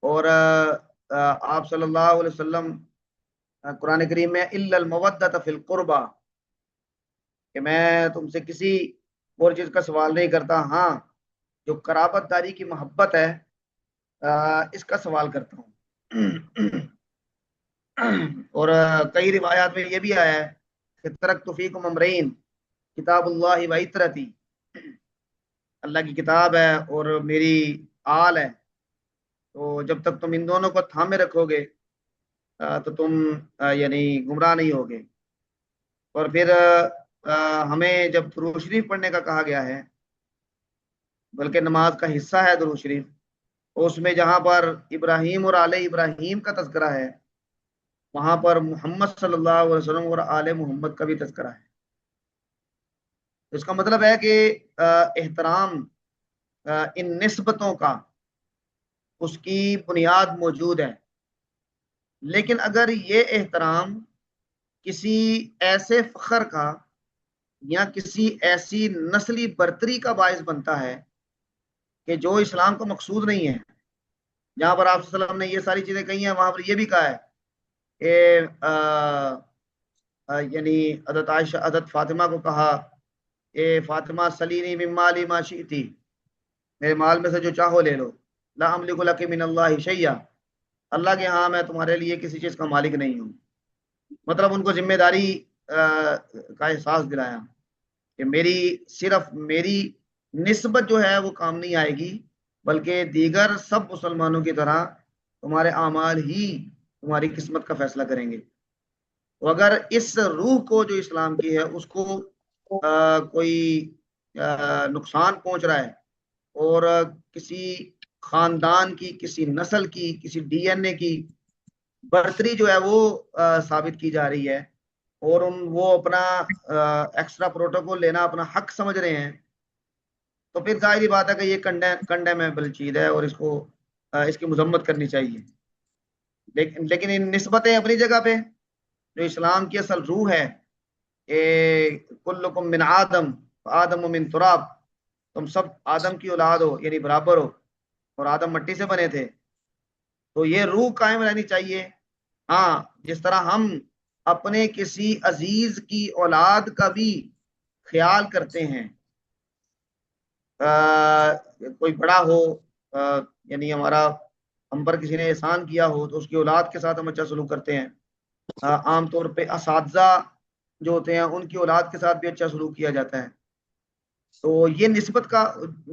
اور آپ صلی اللہ علیہ وسلم قرآن کریم میں الا المودۃ فی القربہ، کہ میں تم سے کسی اور چیز کا سوال نہیں کرتا، ہاں جو قرابت داری کی محبت ہے اس کا سوال کرتا ہوں. اور کئی روایات میں یہ بھی آیا ہے کہ ترکت فیکم امرین کتاب اللہ و عترتی، اللہ کی کتاب ہے اور میری آل ہے، تو جب تک تم ان دونوں کو تھامے رکھو گے تو تم یعنی گمراہ نہیں ہوگے. اور پھر ہمیں جب درود شریف پڑھنے کا کہا گیا ہے، بلکہ نماز کا حصہ ہے درود شریف، اس میں جہاں پر ابراہیم اور آل ابراہیم کا تذکرہ ہے وہاں پر محمد صلی اللہ علیہ وسلم اور آل محمد کا بھی تذکرہ ہے. اس کا مطلب ہے کہ احترام ان نسبتوں کا اس کی بنیاد موجود ہے، لیکن اگر یہ احترام کسی ایسے فخر کا یا کسی ایسی نسلی برتری کا باعث بنتا ہے کہ جو اسلام کا مقصود نہیں ہے، جہاں پر آپ صلی اللہ علیہ وسلم نے یہ ساری چیزیں کہی ہیں وہاں پر یہ بھی کہا ہے کہ یعنی حضرت عائشہ حضرت فاطمہ کو کہا اے فاطمہ سلینی من مالی ما شئتی، میرے مال میں سے جو چاہو لے لو، لا املک لک من اللہ شیئا، اللہ کے ہاں میں تمہارے لیے کسی چیز کا مالک نہیں ہوں. مطلب ان کو ذمہ داری کا احساس دلایا کہ صرف میری نسبت جو ہے وہ کام نہیں آئے گی، بلکہ دیگر سب مسلمانوں کی طرح تمہارے اعمال ہی تمہاری قسمت کا فیصلہ کریں گے. تو اگر اس روح کو جو اسلام کی ہے اس کو کوئی نقصان پہنچ رہا ہے اور کسی خاندان کی، کسی نسل کی، کسی ڈی این اے کی برتری جو ہے وہ ثابت کی جا رہی ہے اور وہ اپنا ایکسٹرا پروٹوکول لینا اپنا حق سمجھ رہے ہیں، تو پھر ظاہری بات ہے کہ یہ کنڈیمیبل چیز ہے اور اس کی مذمت کرنی چاہیے. لیکن ان نسبتیں اپنی جگہ پہ، جو اسلام کی اصل روح ہے کلکم من آدم آدم من تراب، تم سب آدم کی اولاد ہو یعنی برابر ہو، اور آدم مٹی سے بنے تھے، تو یہ روح قائم رہنی چاہیے. ہاں جس طرح ہم اپنے کسی عزیز کی اولاد کا بھی خیال کرتے ہیں، کوئی بڑا ہو یعنی ہم پر کسی نے احسان کیا ہو تو اس کی اولاد کے ساتھ ہم اچھا سلوک کرتے ہیں. عام طور پہ اساتذہ جو ہوتے ہیں ان کی اولاد کے ساتھ بھی اچھا سلوک کیا جاتا ہے. تو یہ نسبت کا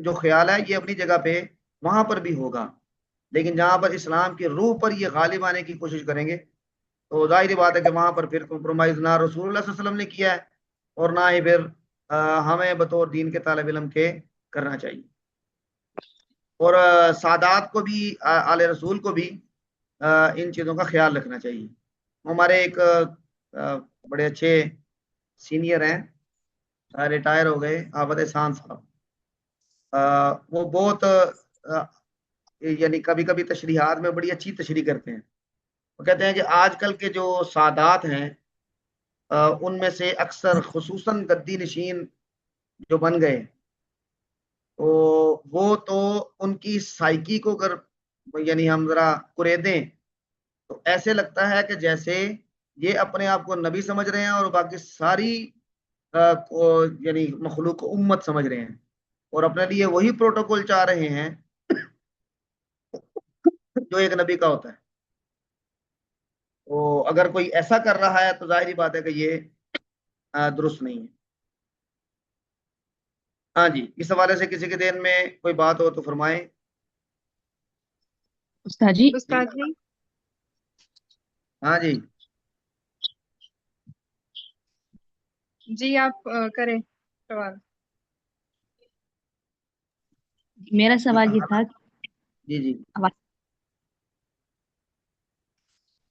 جو خیال ہے یہ اپنی جگہ پہ وہاں پر بھی ہوگا، لیکن جہاں پر اسلام کی روح پر یہ غالب آنے کی کوشش کریں گے تو ظاہری بات ہے کہ وہاں پر پھر کمپرومائز نہ رسول اللہ صلی اللہ علیہ وسلم نے کیا ہے اور نہ ہی پھر ہمیں بطور دین کے طالب علم کے کرنا چاہیے. اور سادات کو بھی، آل رسول کو بھی ان چیزوں کا خیال رکھنا چاہیے. ہمارے ایک بڑے اچھے سینئر ہیں، ریٹائر ہو گئے، عابد احسان صاحب، وہ بہت یعنی کبھی کبھی تشریحات میں بڑی اچھی تشریح کرتے ہیں. وہ کہتے ہیں کہ آج کل کے جو سادات ہیں ان میں سے اکثر خصوصاً گدی نشین جو بن گئے تو وہ تو ان کی سائیکی کو اگر یعنی ہم ذرا کریدیں تو ایسے لگتا ہے کہ جیسے یہ اپنے آپ کو نبی سمجھ رہے ہیں اور باقی ساری یعنی مخلوق کو امت سمجھ رہے ہیں اور اپنے لیے وہی پروٹوکول چاہ رہے ہیں جو ایک نبی کا ہوتا ہے. تو اگر کوئی ایسا کر رہا ہے تو ظاہری بات ہے کہ یہ درست نہیں ہے. ہاں جی، اس حوالے سے کسی کے ذہن میں کوئی بات ہو تو فرمائیں. استاد جی ہاں جی جی آپ کریں سوال. میرا سوال یہ تھا جی جی آواز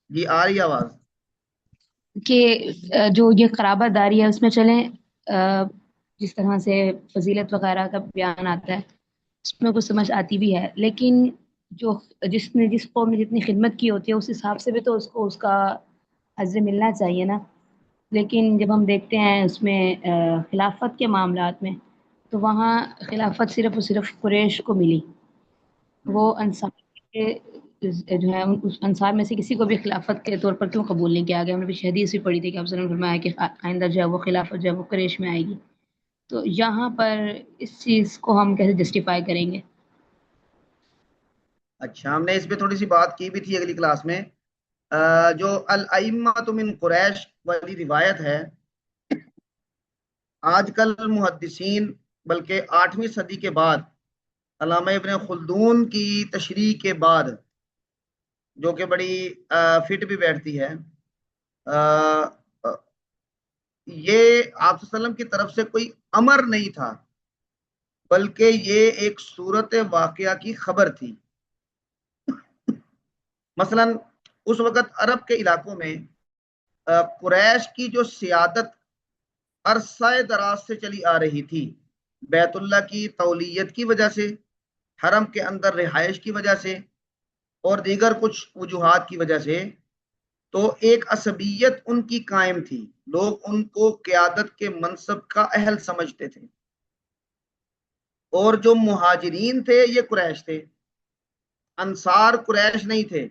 جی آ رہی آواز. کہ جو یہ قرابت داری ہے اس میں چلیں جس طرح سے فضیلت وغیرہ کا بیان آتا ہے اس میں کچھ سمجھ آتی بھی ہے، لیکن جو جس قوم نے جتنی خدمت کی ہوتی ہے اس حساب سے بھی تو اس کو اس کا عزر ملنا چاہیے نا. لیکن جب ہم دیکھتے ہیں اس میں خلافت کے معاملات میں، تو وہاں خلافت صرف اور صرف قریش کو ملی. وہ انصار کے جو ہے اس انصار میں سے کسی کو بھی خلافت کے طور پر کیوں قبول نہیں کیا گیا؟ ہم نے بھی حدیث بھی پڑھی تھی کہ آپ صلی اللہ علیہ وسلم نے فرمایا کہ آئندہ جو ہے وہ خلافت جو ہے وہ قریش میں آئے گی. تو یہاں پر اس چیز کو ہم کیسے جسٹیفائی کریں گے؟ اچھا، ہم نے اس پہ تھوڑی سی بات کی بھی تھی اگلی کلاس میں. جو الائمۃ من قریش والی روایت ہے، آج کل محدثین بلکہ 8ویں صدی کے بعد علامہ ابن خلدون کی تشریح کے بعد، جو کہ بڑی فٹ بھی بیٹھتی ہے، یہ آپ صلی اللہ علیہ وسلم کی طرف سے کوئی امر نہیں تھا، بلکہ یہ ایک صورت واقعہ کی خبر تھی. مثلا اس وقت عرب کے علاقوں میں قریش کی جو سیادت عرصہ دراز سے چلی آ رہی تھی، بیت اللہ کی تولیت کی وجہ سے، حرم کے اندر رہائش کی وجہ سے، اور دیگر کچھ وجوہات کی وجہ سے، تو ایک عصبیت ان کی قائم تھی. لوگ ان کو قیادت کے منصب کا اہل سمجھتے تھے. اور جو مہاجرین تھے یہ قریش تھے، انصار قریش نہیں تھے.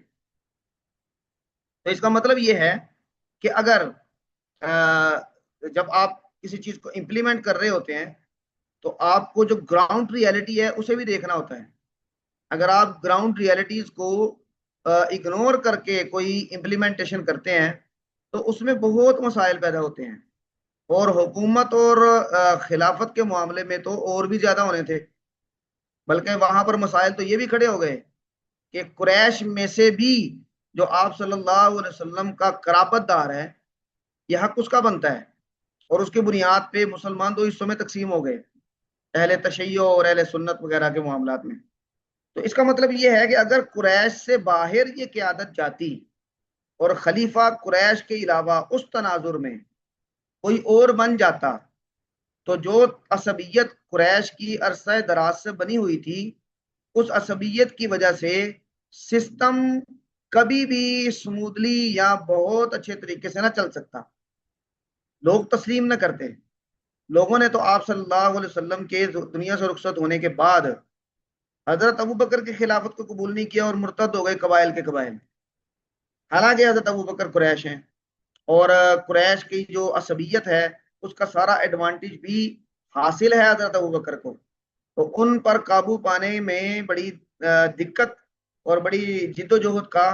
تو اس کا مطلب یہ ہے کہ اگر جب آپ کسی چیز کو امپلیمنٹ کر رہے ہوتے ہیں تو آپ کو جو گراؤنڈ ریالٹی ہے اسے بھی دیکھنا ہوتا ہے. اگر آپ گراؤنڈ ریالٹیز کو اگنور کر کے کوئی امپلیمنٹیشن کرتے ہیں تو اس میں بہت مسائل پیدا ہوتے ہیں. اور حکومت اور خلافت کے معاملے میں تو اور بھی زیادہ ہونے تھے، بلکہ وہاں پر مسائل تو یہ بھی کھڑے ہو گئے کہ قریش میں سے بھی جو آپ صلی اللہ علیہ وسلم کا قرابت دار ہے، یہ حق اس کا بنتا ہے. اور اس کی بنیاد پہ مسلمان 2 حصوں میں تقسیم ہو گئے، اہل تشیع اور اہل سنت وغیرہ کے معاملات میں. تو اس کا مطلب یہ ہے کہ اگر قریش سے باہر یہ قیادت جاتی اور خلیفہ قریش کے علاوہ اس تناظر میں کوئی اور بن جاتا، تو جو عصبیت قریش کی عرصہ دراز سے بنی ہوئی تھی، اس عصبیت کی وجہ سے سسٹم کبھی بھی سمودلی یا بہت اچھے طریقے سے نہ چل سکتا. لوگ تسلیم نہ کرتے. لوگوں نے تو آپ صلی اللہ علیہ وسلم کے دنیا سے رخصت ہونے کے بعد حضرت ابو بکر کی خلافت کو قبول نہیں کیا اور مرتد ہو گئے قبائل کے قبائل. حالانکہ حضرت ابو بکر قریش ہیں، اور قریش کی جو عصبیت ہے اس کا سارا ایڈوانٹیج بھی حاصل ہے حضرت ابو بکر کو. تو ان پر قابو پانے میں بڑی دقت اور بڑی جد و جہد کا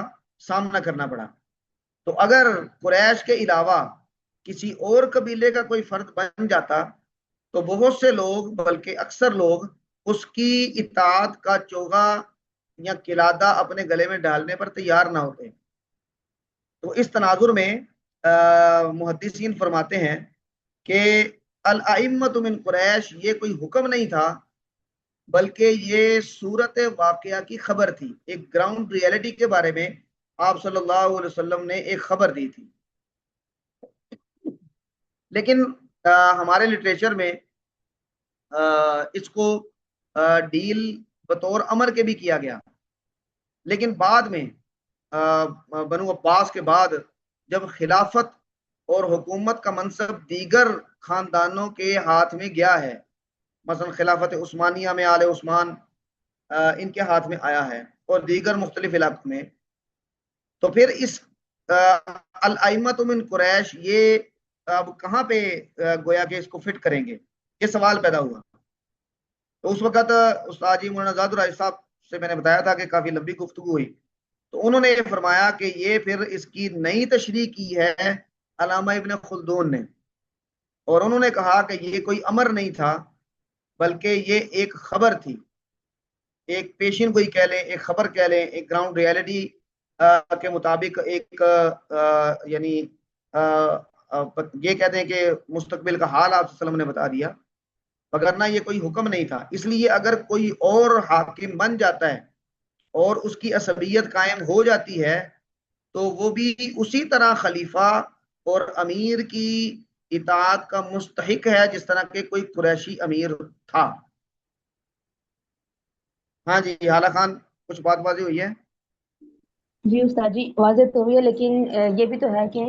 سامنا کرنا پڑا. تو اگر قریش کے علاوہ کسی اور قبیلے کا کوئی فرد بن جاتا تو بہت سے لوگ بلکہ اکثر لوگ اس کی اطاعت کا چوغا یا قلادہ اپنے گلے میں ڈالنے پر تیار نہ ہوتے. تو اس تناظر میں محدثین فرماتے ہیں کہ الائمۃ من قریش یہ کوئی حکم نہیں تھا، بلکہ یہ صورت واقعہ کی خبر تھی. ایک گراؤنڈ ریالٹی کے بارے میں آپ صلی اللہ علیہ وسلم نے ایک خبر دی تھی. لیکن ہمارے لٹریچر میں اس کو ڈیل بطور امر کے بھی کیا گیا. لیکن بعد میں بنو عباس کے بعد جب خلافت اور حکومت کا منصب دیگر خاندانوں کے ہاتھ میں گیا ہے، مثلا خلافت عثمانیہ میں آل عثمان ان کے ہاتھ میں آیا ہے اور دیگر مختلف علاقوں میں، تو پھر اس الائمۃ من قریش یہ اب کہاں پہ گویا کہ اس کو فٹ کریں گے، یہ سوال پیدا ہوا. تو اس وقت استاد جی مولانا زاد الراج صاحب سے میں نے بتایا تھا کہ کافی لمبی گفتگو ہوئی، تو انہوں نے یہ فرمایا کہ یہ پھر اس کی نئی تشریح کی ہے علامہ ابن خلدون نے، اور انہوں نے کہا کہ یہ کوئی امر نہیں تھا بلکہ یہ ایک خبر تھی، ایک پیشین گوئی کہہ لیں، ایک خبر کہہ لیں، ایک گراؤنڈ ریالٹی کے مطابق ایک یعنی یہ کہتے ہیں کہ مستقبل کا حال آپ صلی اللہ علیہ وسلم نے بتا دیا، وگرنہ یہ کوئی حکم نہیں تھا. اس لیے اگر کوئی اور حاکم بن جاتا ہے اور اس کی عصبیت قائم ہو جاتی ہے تو وہ بھی اسی طرح خلیفہ اور امیر کی اطاعت کا مستحق ہے جس طرح کہ کوئی قریشی امیر تھا. ہاں جی حالہ خان، کچھ بات بازی ہوئی ہے؟ جی استاد جی واضح تو ہوئی ہے، لیکن یہ بھی تو ہے کہ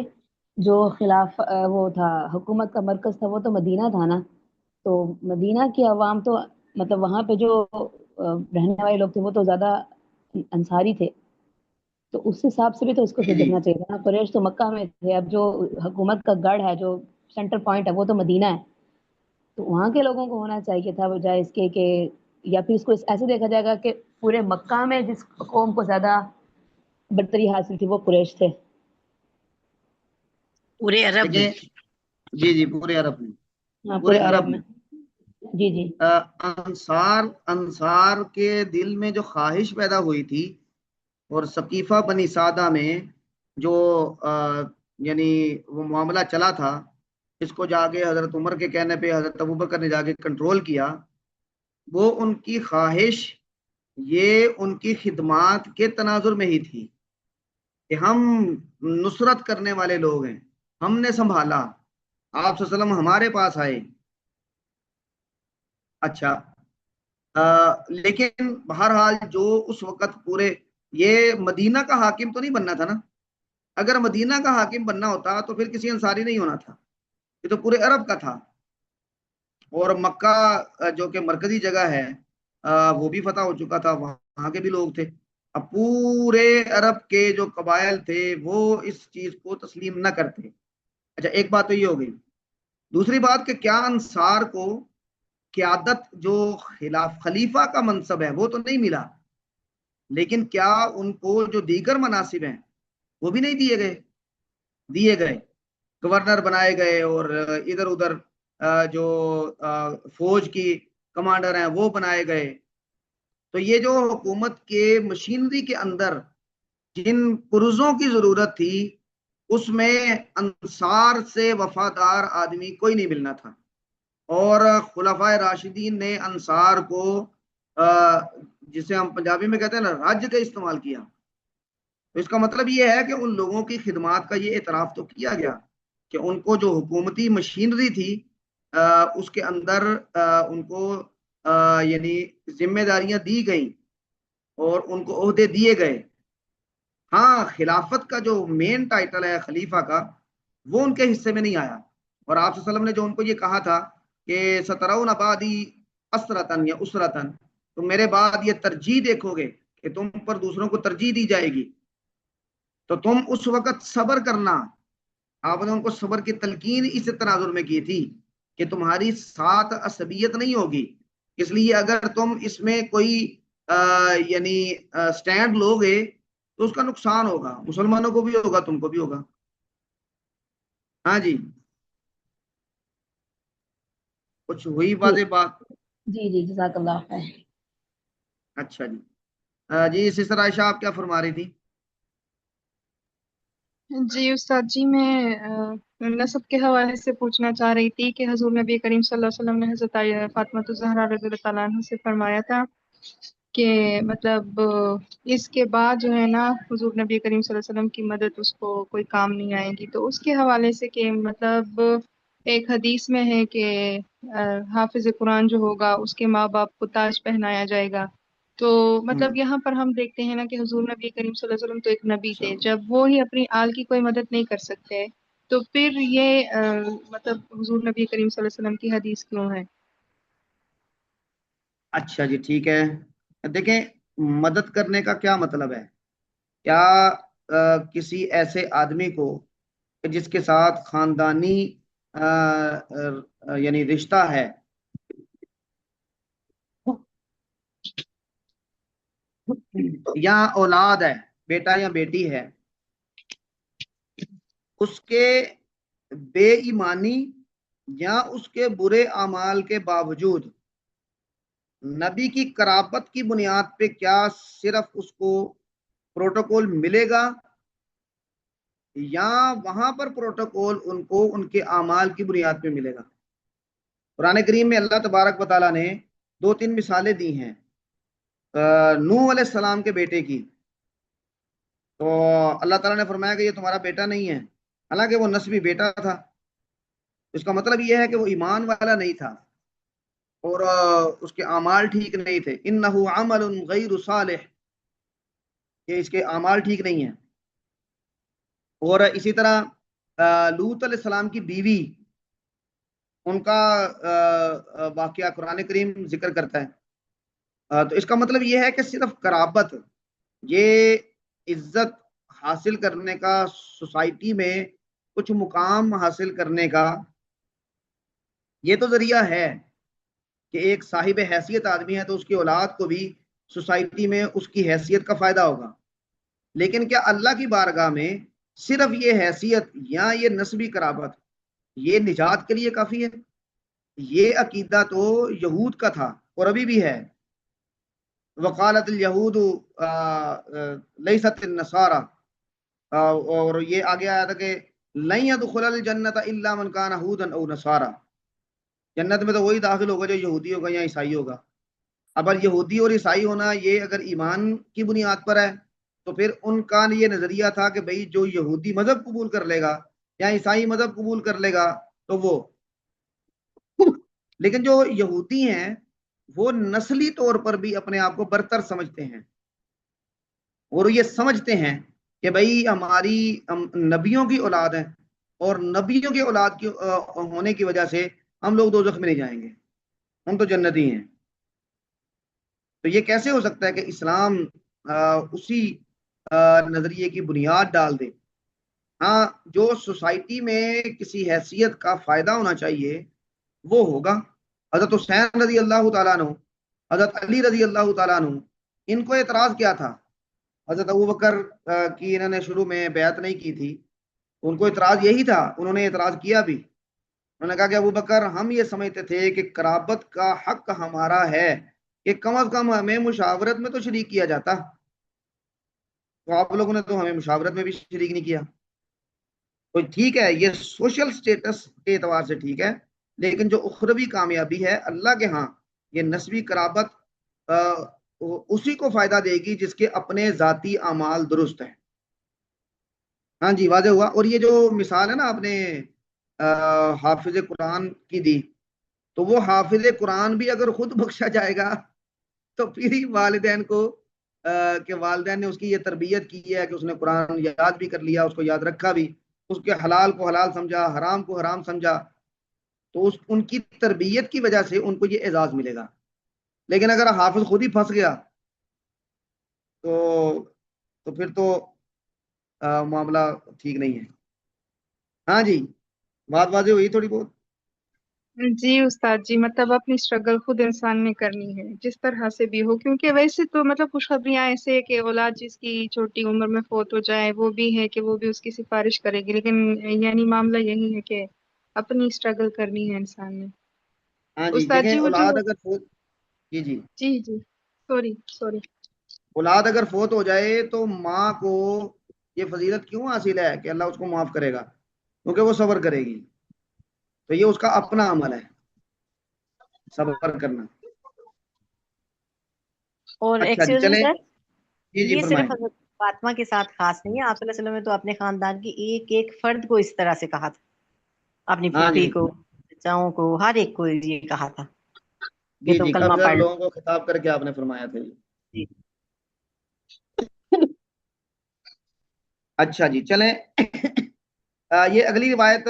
جو خلاف وہ تھا حکومت کا مرکز تھا وہ تو مدینہ تھا نا، تو مدینہ کی عوام تو مطلب وہاں پہ جو رہنے والے لوگ تھے وہ تو زیادہ انصاری تھے، تو اس حساب سے بھی تو اس کو جی جی دیکھنا چاہیے تھا نا۔ قریش تو مکہ میں تھے، اب جو حکومت کا گڑھ ہے، جو سینٹر پوائنٹ ہے، وہ تو مدینہ ہے، تو وہاں کے لوگوں کو ہونا چاہیے تھا بجائے اس کے کہ، یا پھر اس کو ایسے دیکھا جائے گا کہ پورے مکہ میں جس قوم کو زیادہ برتری حاصل تھی وہ قریش تھے۔ پورے عرب میں۔ دیکھیں، جی جی پورے عرب میں، ہاں پورے پورے عرب عرب میں۔ میں جی جی انصار کے دل میں جو خواہش پیدا ہوئی تھی، اور ثقیفہ بنی سعدہ میں جو یعنی وہ معاملہ چلا تھا، اس کو جا کے حضرت عمر کے کہنے پہ حضرت ابوبکر نے جا کے کنٹرول کیا، وہ ان کی خواہش یہ ان کی خدمات کے تناظر میں ہی تھی کہ ہم نصرت کرنے والے لوگ ہیں، ہم نے سنبھالا، آپ صلی اللہ علیہ وسلم ہمارے پاس آئے۔ اچھا، لیکن بہرحال جو اس وقت پورے، یہ مدینہ کا حاکم تو نہیں بننا تھا نا، اگر مدینہ کا حاکم بننا ہوتا تو پھر کسی انصاری نہیں ہونا تھا، یہ تو پورے عرب کا تھا، اور مکہ جو کہ مرکزی جگہ ہے وہ بھی فتح ہو چکا تھا، وہاں کے بھی لوگ تھے، اب پورے عرب کے جو قبائل تھے وہ اس چیز کو تسلیم نہ کرتے۔ اچھا ایک بات تو یہ ہو گئی، دوسری بات کہ کیا انصار کو قیادت جو خلیفہ کا منصب ہے وہ تو نہیں ملا، لیکن کیا ان کو جو دیگر مناصب ہیں وہ بھی نہیں دیے گئے، گورنر بنائے گئے، اور ادھر ادھر جو فوج کی کمانڈر ہیں وہ بنائے گئے۔ تو یہ جو حکومت کے مشینری کے اندر جن پرزوں کی ضرورت تھی، اس میں انصار سے وفادار آدمی کوئی نہیں ملنا تھا، اور خلفائے راشدین نے انصار کو جسے ہم پنجابی میں کہتے ہیں نا رج کا استعمال کیا، تو اس کا مطلب یہ ہے کہ ان لوگوں کی خدمات کا یہ اعتراف تو کیا گیا کہ ان کو جو حکومتی مشینری تھی اس کے اندر ان کو یعنی ذمہ داریاں دی گئیں اور ان کو عہدے دیے گئے۔ ہاں خلافت کا جو مین ٹائٹل ہے خلیفہ کا، وہ ان کے حصے میں نہیں آیا، اور آپ صلی اللہ علیہ وسلم نے جو ان کو یہ کہا تھا کہ سترون بعدی اسرتن یا اسرتن، تم میرے بعد یہ ترجیح دیکھو گے کہ تم پر دوسروں کو ترجیح دی جائے گی، تو تم اس وقت صبر کرنا۔ آپ نے ان کو صبر کی تلقین اس تناظر میں کی تھی کہ تمہاری ساتھ عصبیت نہیں ہوگی، اس لیے اگر تم اس میں کوئی یعنی سٹینڈ لو گے تو اس کا نقصان ہوگا، مسلمانوں کو بھی ہوگا، تم کو بھی ہوگا۔ ہاں جی، کچھ ہوئی جی واضح بات؟ جی جی جزاک اللہ خیر۔ اچھا جی، جی سسٹر عائشہ آپ کیا فرما رہی تھی؟ جی استاد جی، میں نسب کے حوالے سے پوچھنا چاہ رہی تھی کہ حضور نبی کریم صلی اللہ علیہ وسلم نے حضرت فاطمہ الزہرا رضی اللہ تعالیٰ عنہ سے فرمایا تھا کہ مطلب اس کے بعد جو ہے نا حضور نبی کریم صلی اللہ علیہ وسلم کی مدد اس کو کوئی کام نہیں آئے گی، تو اس کے حوالے سے کہ مطلب ایک حدیث میں ہے کہ حافظ قرآن جو ہوگا اس کے ماں باپ کو تاج پہنایا جائے گا، تو مطلب یہاں پر ہم دیکھتے ہیں نا کہ حضور نبی کریم صلی اللہ علیہ وسلم تو ایک نبی تھے، جب وہ ہی اپنی آل کی کوئی مدد نہیں کر سکتے تو پھر یہ مطلب حضور نبی کریم صلی اللہ علیہ وسلم کی حدیث کیوں ہے؟ اچھا جی ٹھیک ہے، دیکھیں مدد کرنے کا کیا مطلب ہے، کیا کسی ایسے آدمی کو جس کے ساتھ خاندانی یعنی رشتہ ہے، یا اولاد ہے، بیٹا یا بیٹی ہے، اس کے بے ایمانی یا اس کے برے اعمال کے باوجود نبی کی قرابت کی بنیاد پہ کیا صرف اس کو پروٹوکول ملے گا، یا وہاں پر پروٹوکول ان کو ان کے اعمال کی بنیاد پہ ملے گا؟ قرآن کریم میں اللہ تبارک و تعالیٰ نے 2-3 مثالیں دی ہیں نوح علیہ السلام کے بیٹے کی، تو اللہ تعالیٰ نے فرمایا کہ یہ تمہارا بیٹا نہیں ہے، حالانکہ وہ نسبی بیٹا تھا، اس کا مطلب یہ ہے کہ وہ ایمان والا نہیں تھا اور اس کے اعمال ٹھیک نہیں تھے، انہ عمل غیر صالح، کہ اس کے اعمال ٹھیک نہیں ہیں. اور اسی طرح لوط علیہ السلام کی بیوی، ان کا واقعہ قرآن کریم ذکر کرتا ہے. تو اس کا مطلب یہ ہے کہ صرف قرابت، یہ عزت حاصل کرنے کا، سوسائٹی میں کچھ مقام حاصل کرنے کا یہ تو ذریعہ ہے کہ ایک صاحب حیثیت آدمی ہے تو اس کی اولاد کو بھی سوسائٹی میں اس کی حیثیت کا فائدہ ہوگا. لیکن کیا اللہ کی بارگاہ میں صرف یہ حیثیت یا یہ نسبی قرابت یہ نجات کے لیے کافی ہے؟ یہ عقیدہ تو یہود کا تھا اور ابھی بھی ہے. وقالت الیہود لیست النصارى، اور یہ آگے آیا تھا کہ لن يدخل الجنت الا من كان هودا او نصارى، جنت میں تو وہی داخل ہوگا جو یہودی ہوگا یا عیسائی ہوگا. اب یہودی اور عیسائی ہونا یہ اگر ایمان کی بنیاد پر ہے تو پھر ان کا یہ نظریہ تھا کہ بھئی جو یہودی مذہب قبول کر لے گا یا عیسائی مذہب قبول کر لے گا تو وہ. لیکن جو یہودی ہیں وہ نسلی طور پر بھی اپنے آپ کو برتر سمجھتے ہیں، اور یہ سمجھتے ہیں کہ بھئی ہماری نبیوں کی اولاد ہیں اور نبیوں کی اولاد کی ہونے کی وجہ سے ہم لوگ دوزخ میں نہیں جائیں گے، ہم تو جنتی ہیں. تو یہ کیسے ہو سکتا ہے کہ اسلام اسی نظریے کی بنیاد ڈال دے؟ ہاں، جو سوسائٹی میں کسی حیثیت کا فائدہ ہونا چاہیے وہ ہوگا. حضرت حسین رضی اللہ تعالیٰ عنہ، حضرت علی رضی اللہ تعالیٰ عنہ، ان کو اعتراض کیا تھا. حضرت ابوبکر کی انہوں نے شروع میں بیعت نہیں کی تھی، ان کو اعتراض یہی تھا، انہوں نے اعتراض کیا بھی. انہوں نے کہا کہ ابوبکر ہم یہ سمجھتے تھے کہ قرابت کا حق ہمارا ہے کہ کم از کم ہمیں مشاورت میں تو شریک کیا جاتا، تو آپ لوگوں نے تو ہمیں مشاورت میں بھی شریک نہیں کیا. تو ٹھیک ہے، یہ سوشل سٹیٹس کے اعتبار سے ٹھیک ہے، لیکن جو اخروی کامیابی ہے اللہ کے ہاں، یہ نسبی قرابت اسی کو فائدہ دے گی جس کے اپنے ذاتی اعمال درست ہیں. ہاں جی، واضح ہوا. اور یہ جو مثال ہے نا آپ نے حافظ قرآن کی دی، تو وہ حافظ قرآن بھی اگر خود بخشا جائے گا تو پھر ہی والدین کو کہ والدین نے اس کی یہ تربیت کی ہے کہ اس نے قرآن یاد بھی کر لیا، اس کو یاد رکھا بھی، اس کے حلال کو حلال سمجھا، حرام کو حرام سمجھا، تو ان کی تربیت کی وجہ سے ان کو یہ اعزاز ملے گا. لیکن اگر حافظ خود ہی پھنس گیا تو پھر تو معاملہ ٹھیک نہیں ہے. ہاں جی، بات واضح ہوئی تھوڑی بہت؟ جی استاد جی، مطلب اپنی اسٹرگل خود انسان نے کرنی ہے جس طرح سے بھی ہو، کیونکہ ویسے تو مطلب خوشخبریاں ایسے کہ اولاد جس کی چھوٹی عمر میں فوت ہو جائے وہ بھی ہے کہ وہ بھی اس کی سفارش کرے گی، لیکن یعنی معاملہ یہی ہے کہ اپنی اسٹرگل کرنی ہے انسان نے. ہاں جی، استاد دیکھیں جی وہ جو اولاد اگر فوت جی جی سوری اولاد اگر فوت ہو جائے تو ماں کو یہ فضیلت کیوں حاصل ہے کہ اللہ اس کو معاف کرے گا؟ کیونکہ وہ صبر کرے گی. تو یہ اس کا اپنا عمل ہے، صبر کرنا. اور اچھا جی، چلیں. سر، جی یہ فرمائیں. صرف حضرت فاطمہ کے ساتھ خاص نہیں ہے، آپ صلی اللہ علیہ وسلم نے تو اپنے خاندان کی ایک ایک فرد کو اس طرح سے کہا تھا، اپنی ہاں پھوپھی جی کو، چچاؤں کو، ہر ایک کو یہ کہا تھا کہ جی تم کافی کلمہ سارے پڑھ لو. لوگوں کو خطاب کر کے آپ نے فرمایا تھا. جی. اچھا جی، چلیں. یہ اگلی روایت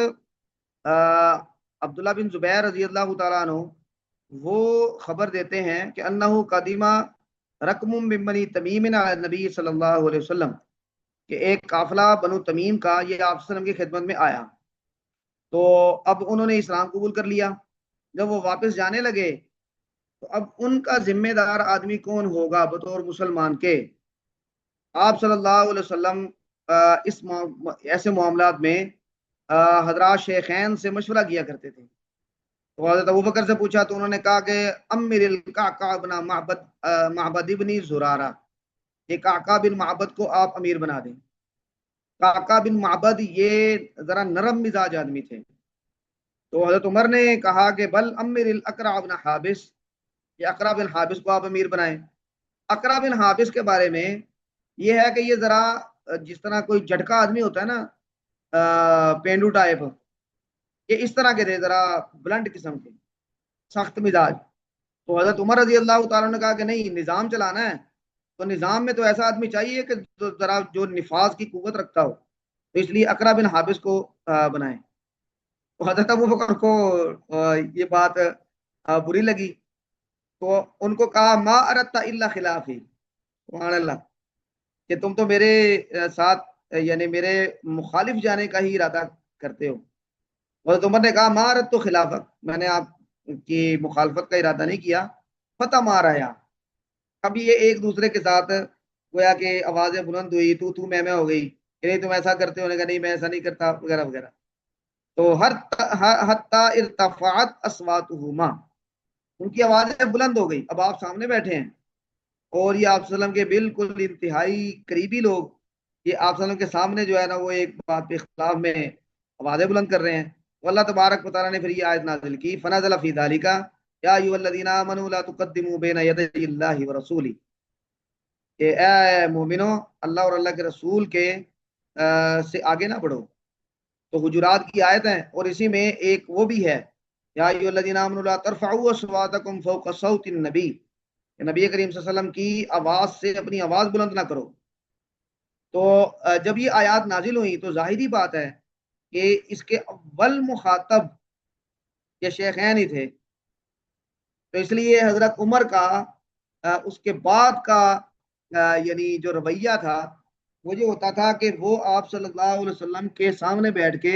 عبداللہ بن زبیر رضی اللہ تعالیٰ عنہ وہ خبر دیتے ہیں کہ انہو قدیمہ رقم من بنی تمیم علی نبی صلی اللہ علیہ وسلم، کہ ایک قافلہ بنو تمیم کا یہ آپ صلی اللہ علیہ وسلم کی خدمت میں آیا، تو اب انہوں نے اسلام قبول کر لیا. جب وہ واپس جانے لگے تو اب ان کا ذمہ دار آدمی کون ہوگا بطور مسلمان کے؟ آپ صلی اللہ علیہ وسلم اس ایسے معاملات میں حضرات شیخین سے مشورہ کیا کرتے تھے. تو حضرت ابوبکر سے پوچھا تو انہوں نے کہا کہ امر القعقاع بن معبد ابن زرارہ، یہ قعقاع بن معبد کو آپ امیر بنا دیں. قعقاع بن معبد یہ ذرا نرم مزاج آدمی تھے. تو حضرت عمر نے کہا کہ بل امر الاقرع بن حابس، یہ اقرع بن حابس کو آپ امیر بنائیں. اقرع بن حابس کے بارے میں یہ ہے کہ یہ ذرا جس طرح کوئی جھٹکا آدمی ہوتا ہے نا، پینڈو ٹائپ، یہ اس طرح کے تھے، ذرا بلنٹ قسم کے، سخت مزاج. تو حضرت عمر رضی اللہ تعالیٰ نے کہا کہ نہیں، نظام چلانا ہے تو نظام میں تو ایسا آدمی چاہیے کہ ذرا جو نفاذ کی قوت رکھتا ہو، تو اس لیے اقرا بن حابس کو بنائے. تو حضرت ابو بکر کو یہ بات بری لگی، تو ان کو کہا ما اردت الا خلافی، سبحان اللہ، کہ تم تو میرے ساتھ یعنی میرے مخالف جانے کا ہی ارادہ کرتے ہو. حضرت عمر نے کہا ما اردت تو خلافت، میں نے آپ کی مخالفت کا ارادہ نہیں کیا. فتح مار آیا، اب یہ ایک دوسرے کے ساتھ گویا کہ آوازیں بلند ہوئی، تو میں ہو گئی کہ نہیں تم ایسا کرتے ہو، نے کہا نہیں میں ایسا نہیں کرتا وغیرہ وغیرہ. تو حتی ارتفعت اصواتہما، ان کی آوازیں بلند ہو گئی. اب آپ سامنے بیٹھے ہیں اور یہ آپ وسلم کے بالکل انتہائی قریبی لوگ یہ آپ وسلم کے سامنے جو ہے نا وہ ایک بات کے خلاف میں آوازیں بلند کر رہے ہیں. اللہ تبارک و تعالیٰ نے پھر یہ آیت نازل کی فنزل فی ذالک یا ایھا الذین آمنوا لا تقدموا بین یدی اللہ ورسولہ، کہ اے مومنو اللہ اور اللہ کے رسول کے سے آگے نہ بڑھو. تو حجرات کی آیت ہے، اور اسی میں ایک وہ بھی ہے یا ایھا الذین آمنوا لا ترفعوا اصواتکم فوق صوت النبی، کہ نبی کریم صلی اللہ علیہ وسلم کی آواز سے اپنی آواز بلند نہ کرو. تو جب یہ آیات نازل ہوئی تو ظاہری بات ہے کہ اس کے اول مخاطب یہ شیخین ہی تھے، تو اس لیے حضرت عمر کا اس کے بعد کا یعنی جو رویہ تھا وہ یہ ہوتا تھا کہ وہ آپ صلی اللہ علیہ وسلم کے سامنے بیٹھ کے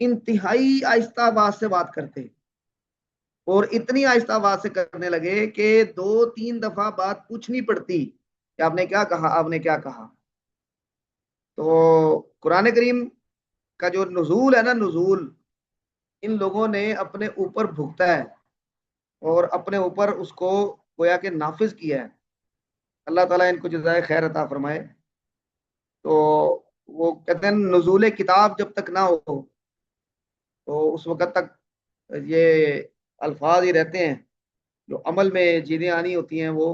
انتہائی آہستہ آواز سے بات کرتے، اور اتنی آہستہ آواز سے کرنے لگے کہ 2-3 دفعہ بات پوچھنی پڑتی کہ آپ نے کیا کہا، آپ نے کیا کہا. تو قرآن کریم کا جو نزول ہے نا، نزول ان لوگوں نے اپنے اوپر بھگتا ہے اور اپنے اوپر اس کو گویا کہ نافذ کیا ہے. اللہ تعالیٰ ان کو جزائے خیر عطا فرمائے. تو وہ کہتے ہیں نزول کتاب جب تک نہ ہو تو اس وقت تک یہ الفاظ ہی رہتے ہیں، جو عمل میں چیزیں آنی ہوتی ہیں وہ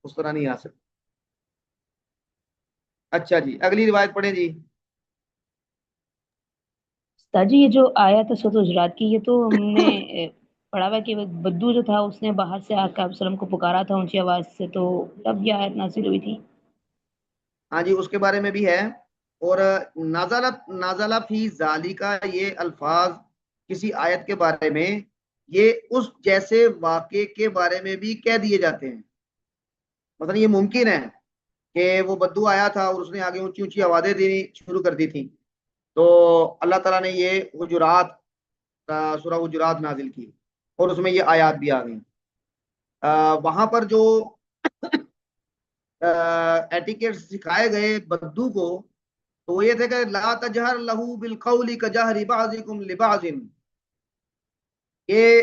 اس طرح نہیں آ سکتی. اچھا جی، اگلی روایت پڑھیں جی. استاد جی یہ جو آیت ہے سورۃ حجرات کی، یہ تو ہم نے پڑھا ہوا کہ بدو جو تھا اس نے باہر سے آ کر آپ وسلم کو پکارا تھا اونچی آواز سے، تو تب یہ آیت نازل ہوئی تھی. ہاں جی، اس کے بارے میں بھی ہے. اور نازل فی ذالکا، یہ الفاظ کسی آیت کے بارے میں یہ اس جیسے واقعے کے بارے میں بھی کہہ دیے جاتے ہیں. مثلا یہ ممکن ہے کہ وہ بدو آیا تھا اور اس نے آگے اونچی اونچی آوازیں دینی شروع کر دی تھیں، تو اللہ تعالیٰ نے یہ حجرات سورہ حجرات نازل کی اور اس میں یہ آیات بھی آ گئیں. وہاں پر جو ایٹیکیٹ سکھائے گئے بدو کو تو یہ تھے کہ لا تجہر لہو بالقول کجہر بعضکم لبعض، یہ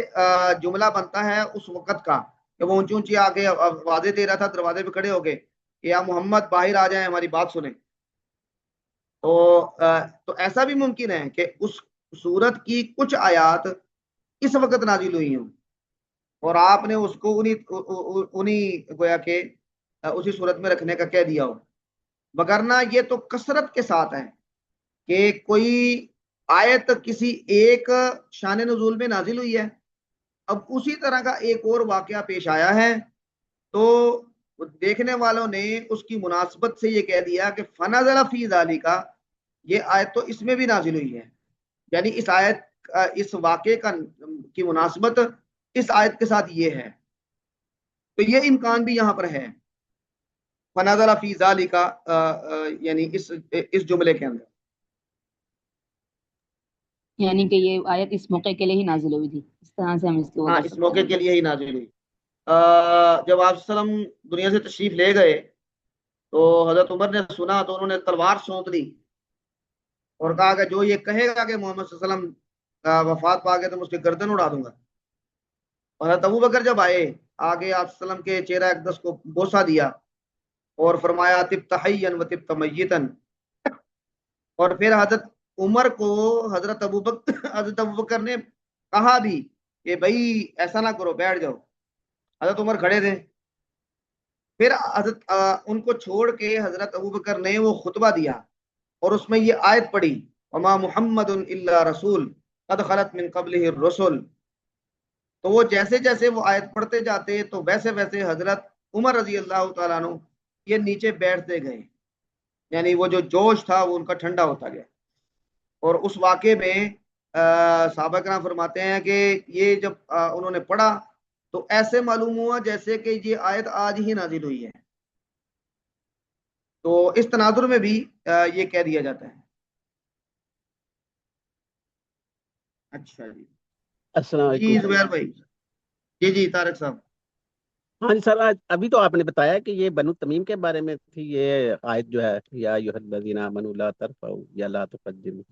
جملہ بنتا ہے اس وقت کا کہ وہ اونچی اونچی آگے آوازیں دے رہا تھا دروازے پہ کھڑے ہو کے کہ یا محمد باہر آ جائیں ہماری بات سنیں. تو ایسا بھی ممکن ہے کہ اس سورت کی کچھ آیات اس وقت نازل ہوئی ہوں اور آپ نے اس کو انہی گویا کہ اسی صورت میں رکھنے کا کہہ دیا ہو. وگرنہ یہ تو کثرت کے ساتھ ہے کہ کوئی آیت کسی ایک شان نزول میں نازل ہوئی ہے، اب اسی طرح کا ایک اور واقعہ پیش آیا ہے تو دیکھنے والوں نے اس کی مناسبت سے یہ کہہ دیا کہ فنزل فی ذالکا، یہ آیت تو اس میں بھی نازل ہوئی ہے، یعنی اس آیت اس واقعے کی مناسبت اس آیت کے ساتھ یہ ہے. تو یہ امکان بھی یہاں پر ہے فنزل فی ذالکا، یعنی اس جملے کے اندر، یعنی کہ یہ آیت اس موقع کے لیے ہی نازل ہوئی تھی، اس طرح سے ہم اس کو ہاں اس موقع کے لیے ہی نازل ہوئی. جب آپ وسلم دنیا سے تشریف لے گئے تو حضرت عمر نے سنا تو انہوں نے تلوار سونت لی اور کہا کہ جو یہ کہے گا کہ محمد صلی اللہ علیہ وسلم وفات پا گئے تو میں اس کی گردن اڑا دوں گا. اور حضرت ابو بکر جب آئے آگے آپ صلی اللہ علیہ وسلم کے چہرہ اقدس کو بوسہ دیا اور فرمایا طبت حیا و طبت میتا، اور پھر حضرت عمر کو حضرت ابو بکر نے کہا بھی کہ بھائی ایسا نہ کرو بیٹھ جاؤ. حضرت عمر کھڑے تھے، پھر حضرت ان کو چھوڑ کے حضرت ابو بکر نے وہ خطبہ دیا اور اس میں یہ آیت پڑھی وما محمد الا رسول قد خلت من قبلہ الرسل. تو وہ جیسے جیسے وہ آیت پڑھتے جاتے تو ویسے ویسے حضرت عمر رضی اللہ تعالیٰ عنہ یہ نیچے بیٹھتے گئے، یعنی وہ جو جوش تھا وہ ان کا ٹھنڈا ہوتا گیا. اور اس واقعے میں صحابہ کرام فرماتے ہیں کہ یہ جب انہوں نے پڑھا تو ایسے معلوم ہوا جیسے کہ یہ آیت آج ہی نازل ہوئی ہے. تو اس تناظر میں بھی یہ کہہ دیا جاتا ہے. اچھا جی، السلام جی علیکم. زبیر بھائی. جی طارق صاحب. ہاں جی سر، ابھی تو آپ نے بتایا کہ یہ بنو تمیم کے بارے میں تھی یہ آیت جو ہے، یا ایھا الذین آمنوا لا ترفعوا یا لا تقدموا.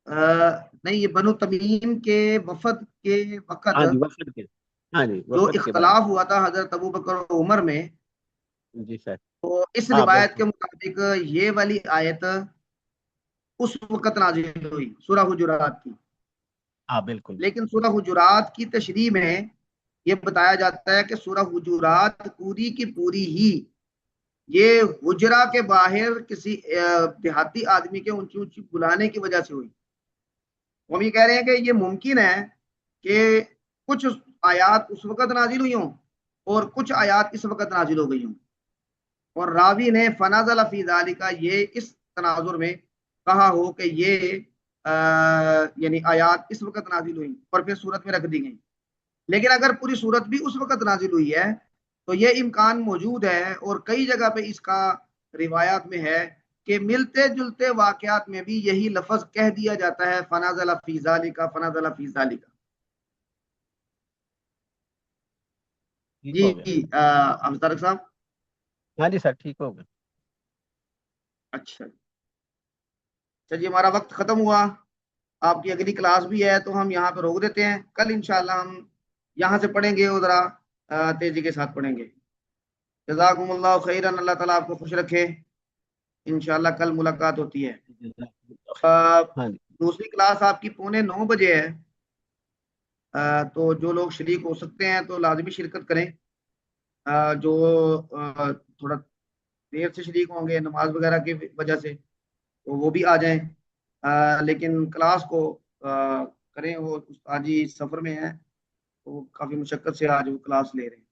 نہیں، یہ بنو تمیم کے وفد کے وقت ہاں جی وفد کے، ہاں جی جو وفد کے بارے اختلاف ہوا تھا حضرت ابوبکر و عمر میں، میں. جی سر. تو اس ہاں روایت بالکل. کے مطابق یہ والی آیت اس وقت نازل ہوئی، سورہ حجرات کی. ہاں بالکل. لیکن سورہ حجرات کی تشریح میں یہ بتایا جاتا ہے کہ سورہ حجرات پوری کی پوری ہی یہ حجرا کے باہر کسی دیہاتی آدمی کے اونچی اونچی بلانے کی وجہ سے ہوئی. ہم یہ کہہ رہے ہیں کہ یہ ممکن ہے کہ کچھ آیات اس وقت نازل ہوئی ہوں اور کچھ آیات اس وقت نازل ہو گئی ہوں، اور راوی نے فنازل فی ذالک یہ اس تناظر میں کہا ہو کہ یہ یعنی آیات اس وقت نازل ہوئی اور پھر صورت میں رکھ دی گئی. لیکن اگر پوری صورت بھی اس وقت نازل ہوئی ہے تو یہ امکان موجود ہے، اور کئی جگہ پہ اس کا روایات میں ہے کہ ملتے جلتے واقعات میں بھی یہی لفظ کہہ دیا جاتا ہے، فنازل فی ذالک فنازل فی ذالک. ٹھیک جی ہو گیا. حمزہ طارق صاحب. ہاں جی سر ٹھیک ہو گیا. اچھا جی، ہمارا وقت ختم ہوا. آپ کی اگلی کلاس بھی ہے تو ہم یہاں پہ روک دیتے ہیں. کل انشاءاللہ ہم یہاں سے پڑھیں گے اور ذرا تیزی کے ساتھ پڑھیں گے. جزاکم اللہ خیرن. اللہ تعالیٰ آپ کو خوش رکھے. انشاءاللہ کل ملاقات ہوتی ہے. ہاں جی. دوسری کلاس آپ کی 8:45 ہے. تو جو لوگ شریک ہو سکتے ہیں تو لازمی شرکت کریں. جو تھوڑا دیر سے شریک ہوں گے نماز وغیرہ کی وجہ سے تو وہ بھی آ جائیں. لیکن کلاس کو کریں. وہ آج ہی سفر میں ہیں تو کافی مشقت سے آج وہ کلاس لے رہے ہیں.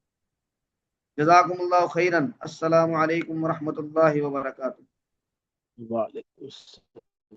جزاکم اللہ خیرن. السلام علیکم ورحمۃ اللہ وبرکاتہ. وعلیکم السلام.